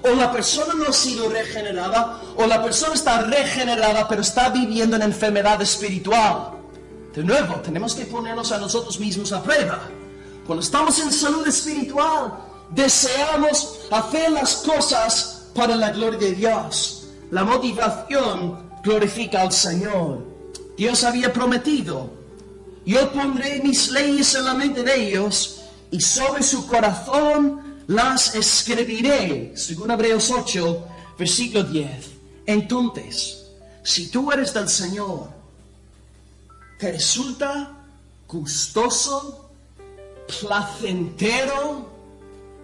[SPEAKER 1] O la persona no ha sido regenerada, o la persona está regenerada pero está viviendo en enfermedad espiritual. De nuevo, tenemos que ponernos a nosotros mismos a prueba. Cuando estamos en salud espiritual, deseamos hacer las cosas para la gloria de Dios. La motivación glorifica al Señor. Dios había prometido: yo pondré mis leyes en la mente de ellos y sobre su corazón las escribiré. Según Hebreos 8, versículo 10. Entonces, si tú eres del Señor, te resulta gustoso, placentero,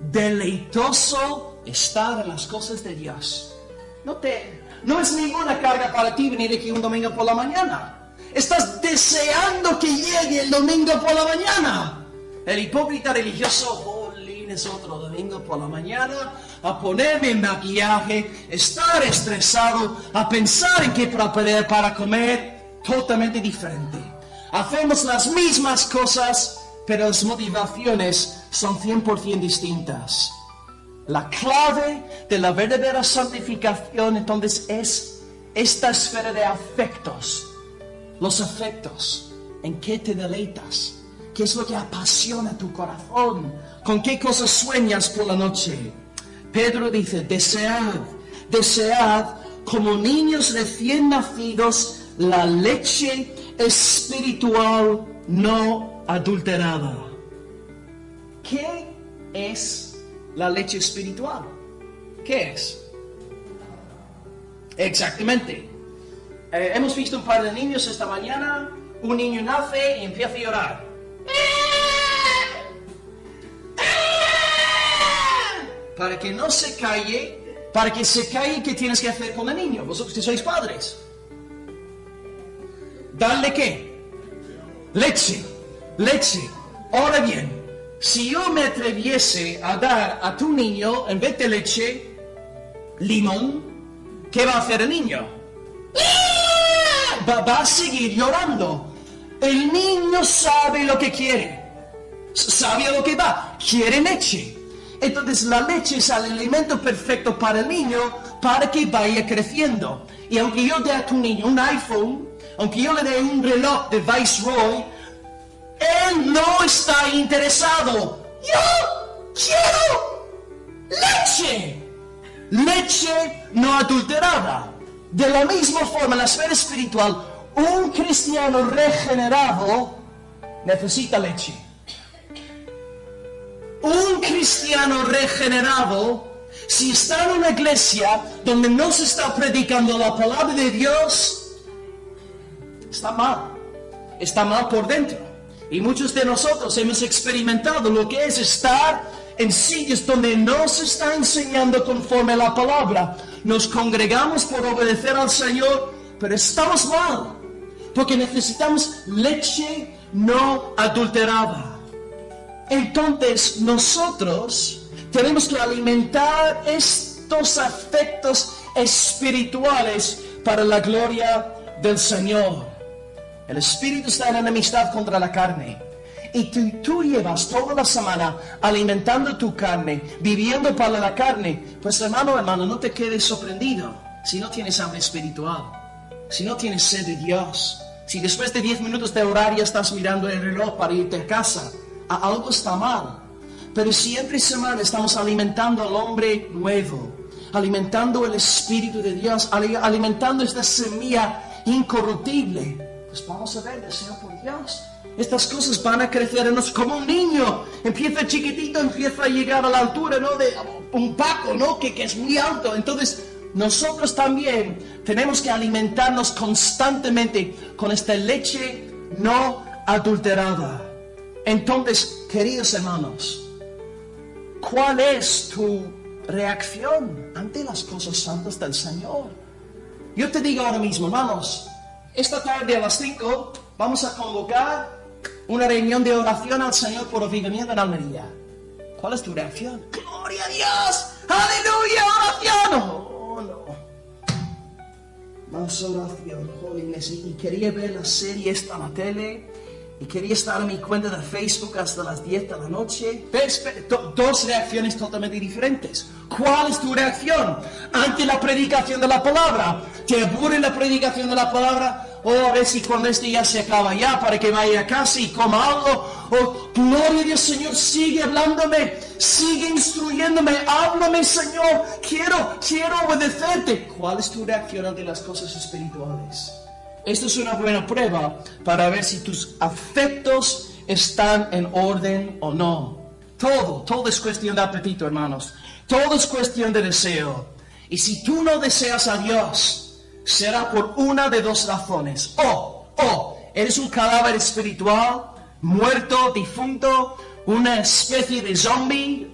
[SPEAKER 1] deleitoso estar en las cosas de Dios. No es ninguna carga para ti venir aquí un domingo por la mañana. Estás deseando que llegue el domingo por la mañana. El hipócrita religioso, es otro domingo por la mañana, a ponerme en maquillaje, estar estresado, a pensar en qué para comer, totalmente diferente. Hacemos las mismas cosas, pero las motivaciones son 100% distintas. La clave de la verdadera santificación entonces es esta esfera de afectos. Los afectos. ¿En qué te deleitas? ¿Qué es lo que apasiona tu corazón? ¿Con qué cosas sueñas por la noche? Pedro dice, desead como niños recién nacidos la leche espiritual no adulterada. ¿Qué es la leche espiritual? ¿Qué es? Exactamente. Hemos visto un par de niños esta mañana. Un niño nace y empieza a llorar. Para que no se calle, para que se calle, ¿qué tienes que hacer con el niño? Vosotros que sois padres. ¿Darle qué? Leche. Ahora bien, si yo me atreviese a dar a tu niño, en vez de leche, limón, ¿qué va a hacer el niño? Va a seguir llorando. El niño sabe lo que quiere. Sabe a lo que va. Quiere leche. Entonces la leche es el alimento perfecto para el niño para que vaya creciendo. Y aunque yo dé a tu niño un iPhone, aunque yo le dé un reloj de Viceroy, él no está interesado. Yo quiero leche. Leche no adulterada. De la misma forma, en la esfera espiritual, un cristiano regenerado necesita leche. Un cristiano regenerado, si está en una iglesia donde no se está predicando la palabra de Dios, está mal. Está mal por dentro. Y muchos de nosotros hemos experimentado lo que es estar en sitios donde no se está enseñando conforme a la palabra. Nos congregamos por obedecer al Señor, pero estamos mal, porque necesitamos leche no adulterada. Entonces nosotros tenemos que alimentar estos afectos espirituales para la gloria del Señor. El espíritu está en enemistad contra la carne. Y tú llevas toda la semana alimentando tu carne, viviendo para la carne. Pues hermano, no te quedes sorprendido si no tienes hambre espiritual, si no tienes sed de Dios, si después de 10 minutos de horario estás mirando el reloj para irte a casa. Algo está mal. Pero si entre semana estamos alimentando al hombre nuevo, alimentando el Espíritu de Dios, alimentando esta semilla incorruptible, pues vamos a ver, deseo por Dios. Estas cosas van a crecer en nosotros como un niño. Empieza chiquitito, empieza a llegar a la altura, ¿no? De un Paco, ¿no? Que es muy alto. Entonces, nosotros también tenemos que alimentarnos constantemente con esta leche no adulterada. Entonces, queridos hermanos, ¿cuál es tu reacción ante las cosas santas del Señor? Yo te digo ahora mismo, hermanos, esta tarde a las 5 vamos a convocar una reunión de oración al Señor por avivamiento en Almería. ¿Cuál es tu reacción? ¡Gloria a Dios! ¡Aleluya! ¡Oración! Oh, no. Más oración, holiness. Y quería ver la serie esta en la tele. Y quería estar en mi cuenta de Facebook hasta las 10 de la noche. Dos reacciones totalmente diferentes. ¿Cuál es tu reacción ante la predicación de la palabra? ¿Te aburre la predicación de la palabra? A ver si cuando este ya se acaba ya, para que vaya a casa y coma algo. Gloria a Dios, Señor, sigue hablándome, sigue instruyéndome, háblame, Señor, quiero obedecerte. ¿Cuál es tu reacción ante las cosas espirituales? Esto es una buena prueba para ver si tus afectos están en orden o no. Todo es cuestión de apetito, hermanos. Todo es cuestión de deseo. Y si tú no deseas a Dios, será por una de dos razones. O eres un cadáver espiritual, muerto, difunto, una especie de zombie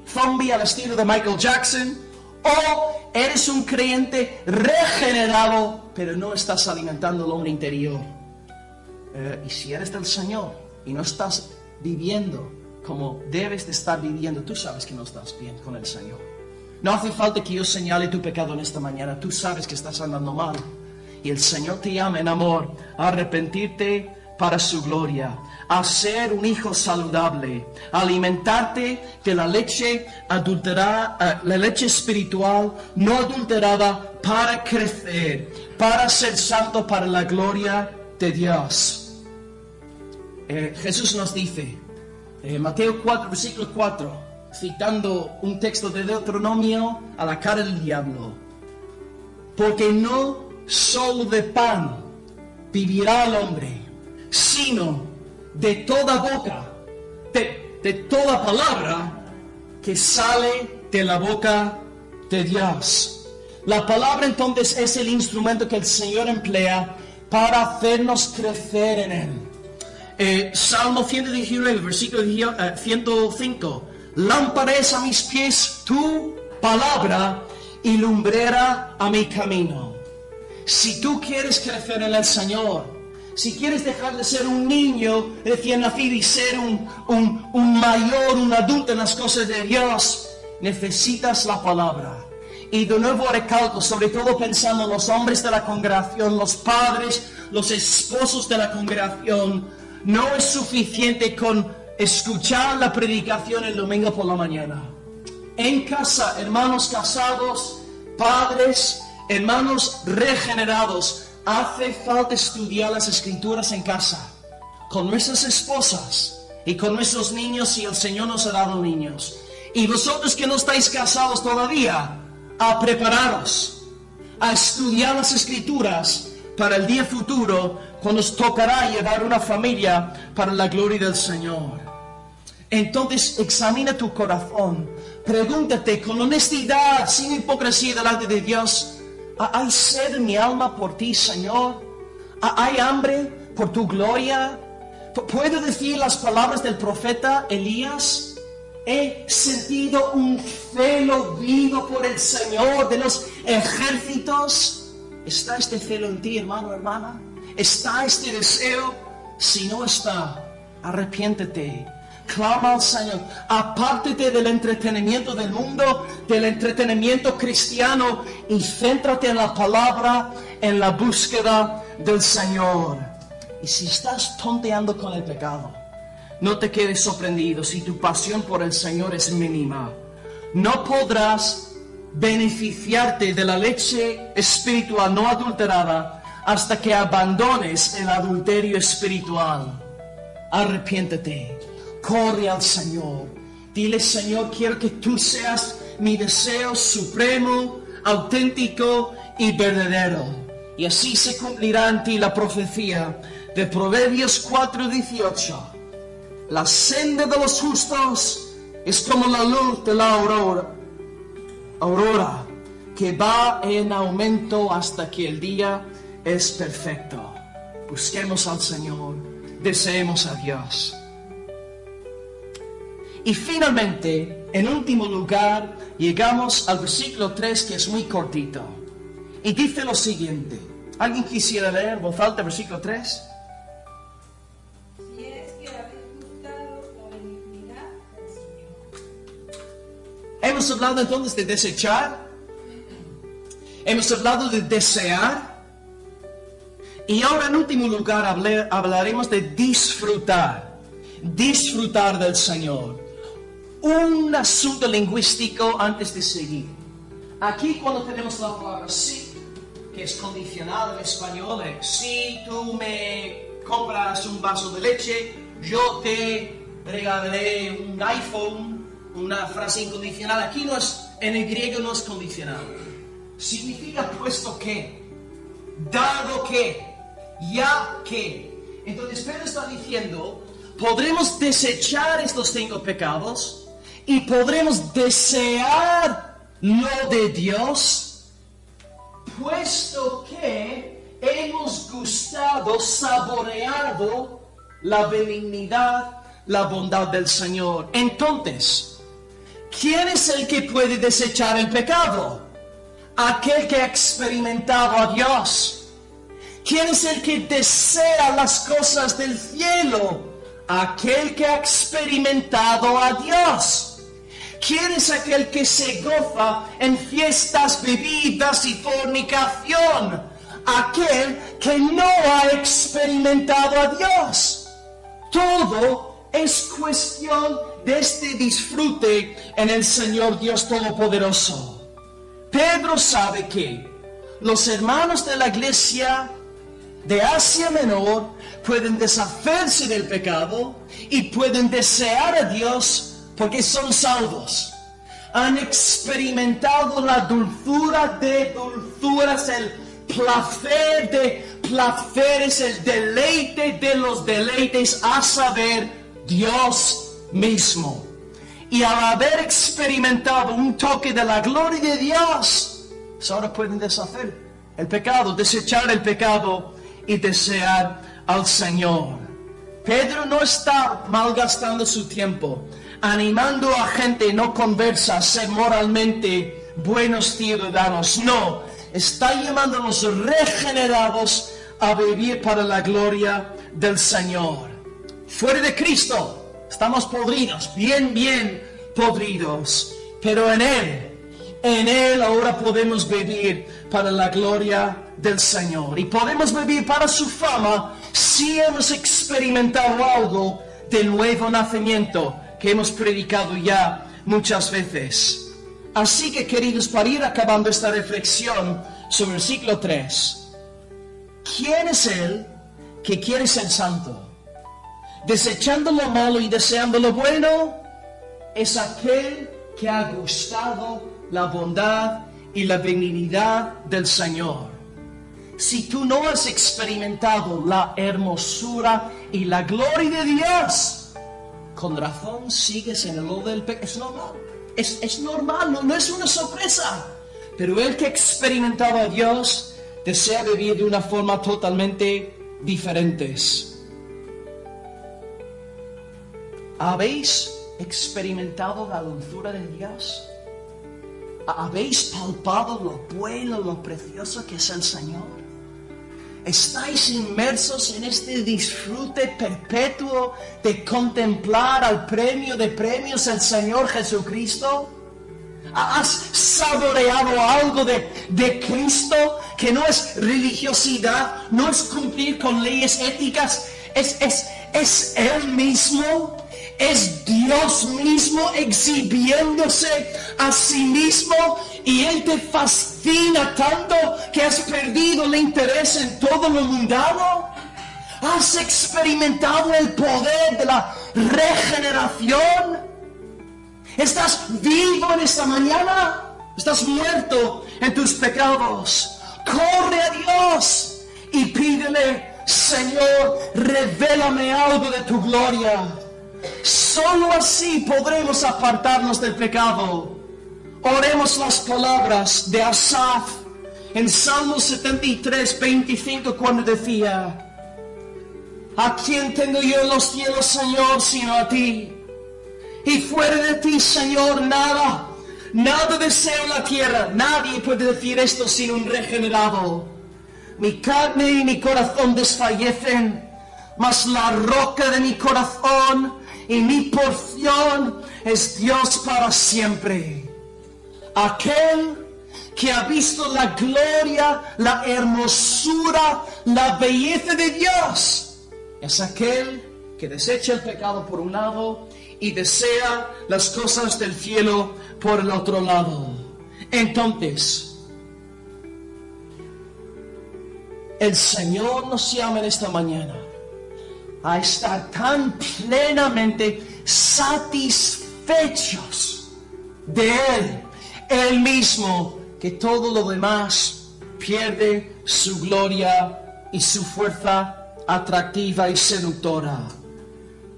[SPEAKER 1] al estilo de Michael Jackson. O eres un creyente regenerado, pero no estás alimentando el hombre interior. Y si eres del Señor y no estás viviendo como debes de estar viviendo, tú sabes que no estás bien con el Señor. No hace falta que yo señale tu pecado en esta mañana. Tú sabes que estás andando mal. Y el Señor te llama en amor a arrepentirte, para su gloria, a ser un hijo saludable, a alimentarte de la leche adulterada, la leche espiritual no adulterada, para crecer, para ser santo para la gloria de Dios. Jesús nos dice, Mateo 4, versículo 4, citando un texto de Deuteronomio, a la cara del diablo: porque no solo de pan vivirá el hombre, sino de toda boca, de toda palabra que sale de la boca de Dios. La palabra entonces es el instrumento que el Señor emplea para hacernos crecer en Él. Salmo 119, versículo 105. Lámpara es a mis pies tu palabra y lumbrera a mi camino. Si tú quieres crecer en el Señor, si quieres dejar de ser un niño recién nacido y ser un mayor, un adulto en las cosas de Dios, necesitas la palabra. Y de nuevo recalco, sobre todo pensando en los hombres de la congregación, los padres, los esposos de la congregación, no es suficiente con escuchar la predicación el domingo por la mañana. En casa, hermanos casados, padres, hermanos regenerados, hace falta estudiar las Escrituras en casa, con nuestras esposas y con nuestros niños, si el Señor nos ha dado niños. Y vosotros que no estáis casados todavía, a prepararos, a estudiar las Escrituras para el día futuro, cuando os tocará llevar una familia para la gloria del Señor. Entonces examina tu corazón, pregúntate con honestidad, sin hipocresía delante de Dios: ¿hay sed en mi alma por ti, Señor? ¿Hay hambre por tu gloria? ¿Puedo decir las palabras del profeta Elías? He sentido un celo vivo por el Señor de los ejércitos. ¿Está este celo en ti, hermano, hermana? ¿Está este deseo? Si no está, arrepiéntete. Clama al Señor. Apártate del entretenimiento del mundo, del entretenimiento cristiano, y céntrate en la palabra, en la búsqueda del Señor. Y si estás tonteando con el pecado, no te quedes sorprendido si tu pasión por el Señor es mínima. No podrás beneficiarte de la leche espiritual no adulterada hasta que abandones el adulterio espiritual. Arrepiéntete, corre al Señor, dile: Señor, quiero que tú seas mi deseo supremo, auténtico y verdadero. Y así se cumplirá en ti la profecía de Proverbios 4:18. La senda de los justos es como la luz de la aurora, que va en aumento hasta que el día es perfecto. Busquemos al Señor, deseemos a Dios. Y finalmente, en último lugar, llegamos al versículo 3, que es muy cortito. Y dice lo siguiente. ¿Alguien quisiera leer en voz alta el versículo 3? Hemos hablado entonces de desechar, hemos hablado de desear, y ahora en último lugar hablaremos de disfrutar del Señor. Un asunto lingüístico antes de seguir. Aquí cuando tenemos la palabra sí, que es condicional en español, si tú me compras un vaso de leche, yo te regalaré un iPhone. Una frase incondicional aquí no es, en el griego no es condicional. Significa puesto que, dado que, ya que. Entonces Pedro está diciendo: podremos desechar estos 5 pecados y podremos desear lo de Dios, puesto que hemos gustado, saboreado la benignidad, la bondad del Señor. Entonces, ¿quién es el que puede desechar el pecado? Aquel que ha experimentado a Dios. ¿Quién es el que desea las cosas del cielo? Aquel que ha experimentado a Dios. ¿Quién es aquel que se goza en fiestas, bebidas y fornicación? aquel que no ha experimentado a Dios. Todo es cuestión de este disfrute en el Señor Dios Todopoderoso. Pedro sabe que los hermanos de la iglesia de Asia Menor pueden deshacerse del pecado y pueden desear a Dios porque son salvos. Han experimentado la dulzura de dulzuras, el placer de placeres, el deleite de los deleites, a saber, Dios mismo. Y al haber experimentado un toque de la gloria de Dios, ahora pueden deshacer el pecado, desechar el pecado y desear al Señor. Pedro no está malgastando su tiempo animando a gente no conversa a ser moralmente buenos ciudadanos. No, está llamando a los regenerados a vivir para la gloria del Señor. Fuera de Cristo estamos podridos, bien podridos, pero en Él ahora podemos vivir para la gloria del Señor. Y podemos vivir para su fama si hemos experimentado algo del nuevo nacimiento que hemos predicado ya muchas veces. Así que, queridos, para ir acabando esta reflexión sobre el siglo 3, ¿quién es Él que quiere ser santo? Desechando lo malo y deseando lo bueno, es aquel que ha gustado la bondad y la benignidad del Señor. Si tú no has experimentado la hermosura y la gloria de Dios, con razón sigues en el lodo del pecado. Es normal, es normal, no es una sorpresa. Pero el que ha experimentado a Dios desea vivir de una forma totalmente diferente. ¿Habéis experimentado la dulzura de Dios? ¿Habéis palpado lo bueno, lo precioso que es el Señor? ¿Estáis inmersos en este disfrute perpetuo de contemplar al premio de premios, el Señor Jesucristo? ¿Has saboreado algo de Cristo que no es religiosidad, no es cumplir con leyes éticas? Es Él mismo, es Dios mismo exhibiéndose a sí mismo, y Él te fascina tanto que has perdido el interés en todo lo mundano. ¿Has experimentado el poder de la regeneración? ¿Estás vivo en esta mañana? ¿Estás muerto en tus pecados? Corre a Dios y pídele: Señor, revélame algo de tu gloria. Solo así podremos apartarnos del pecado. Oremos las palabras de Asaf en Salmo 73, 25, cuando decía: ¿a quién tengo yo en los cielos, Señor, sino a ti? Y fuera de ti, Señor, nada deseo en la tierra. Nadie puede decir esto sin un regenerado. Mi carne y mi corazón desfallecen, mas la roca de mi corazón y mi porción es Dios para siempre. Aquel que ha visto la gloria, la hermosura, la belleza de Dios, es aquel que desecha el pecado por un lado y desea las cosas del cielo por el otro lado. Entonces, el Señor nos llama en esta mañana a estar tan plenamente satisfechos de Él mismo, que todo lo demás pierde su gloria y su fuerza atractiva y seductora.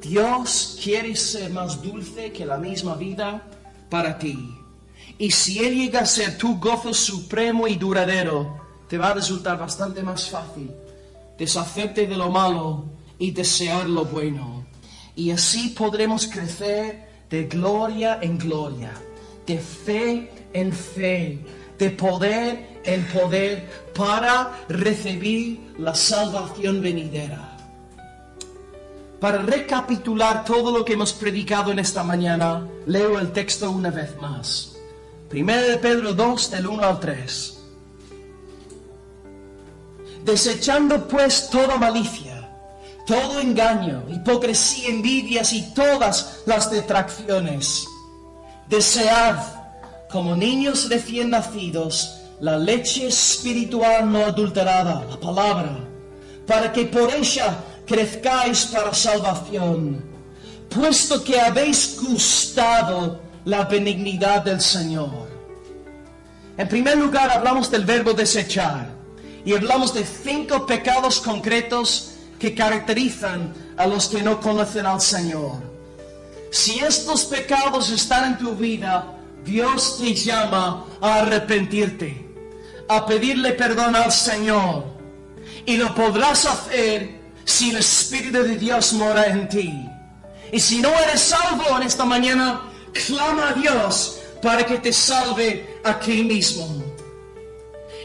[SPEAKER 1] Dios quiere ser más dulce que la misma vida para ti. Y si Él llega a ser tu gozo supremo y duradero, te va a resultar bastante más fácil deshacerte de lo malo y desear lo bueno. Y así podremos crecer de gloria en gloria, de fe en fe, de poder en poder, para recibir la salvación venidera. Para recapitular todo lo que hemos predicado en esta mañana, leo el texto una vez más. 1 de Pedro 2, del 1 al 3. Desechando pues toda malicia, todo engaño, hipocresía, envidias y todas las detracciones. Desead, como niños recién nacidos, la leche espiritual no adulterada, la palabra, para que por ella crezcáis para salvación, puesto que habéis gustado la benignidad del Señor. En primer lugar, hablamos del verbo desechar. Y hablamos de 5 pecados concretos que caracterizan a los que no conocen al Señor. Si estos pecados están en tu vida, Dios te llama a arrepentirte, a pedirle perdón al Señor. Y lo podrás hacer si el Espíritu de Dios mora en ti. Y si no eres salvo en esta mañana, clama a Dios para que te salve aquí mismo.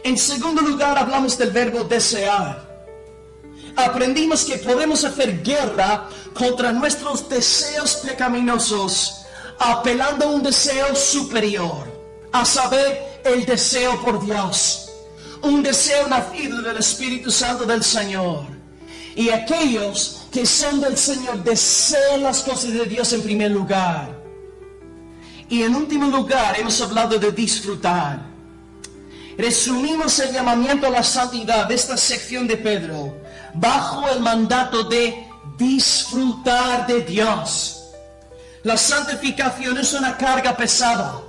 [SPEAKER 1] En segundo lugar, hablamos del verbo desear. Aprendimos que podemos hacer guerra contra nuestros deseos pecaminosos, apelando a un deseo superior, a saber, el deseo por Dios, un deseo nacido del Espíritu Santo del Señor. Y aquellos que son del Señor desean las cosas de Dios en primer lugar. Y en último lugar, hemos hablado de disfrutar. Resumimos el llamamiento a la santidad de esta sección de Pedro bajo el mandato de disfrutar de Dios. La santificación es una carga pesada.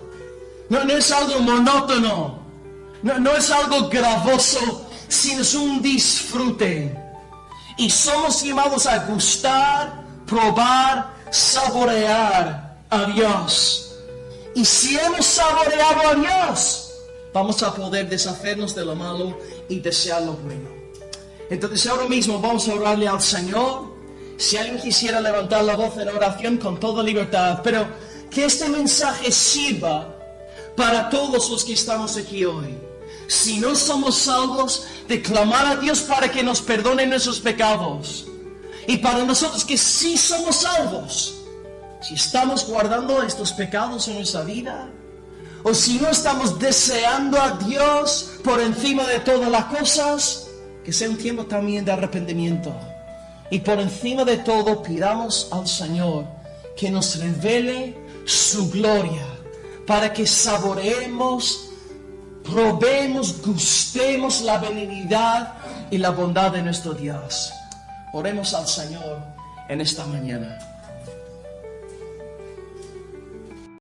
[SPEAKER 1] No es algo monótono. No es algo gravoso, sino es un disfrute. Y somos llamados a gustar, probar, saborear a Dios. Y si hemos saboreado a Dios, vamos a poder deshacernos de lo malo y desear lo bueno. Entonces ahora mismo vamos a orarle al Señor. Si alguien quisiera levantar la voz en oración, con toda libertad. Pero que este mensaje sirva para todos los que estamos aquí hoy. Si no somos salvos, de clamar a Dios para que nos perdone nuestros pecados. Y para nosotros que sí somos salvos, si estamos guardando estos pecados en nuestra vida, o si no estamos deseando a Dios por encima de todas las cosas, que sea un tiempo también de arrepentimiento. Y por encima de todo, pidamos al Señor que nos revele su gloria, para que saboreemos, probemos, gustemos la benignidad y la bondad de nuestro Dios. Oremos al Señor en esta mañana.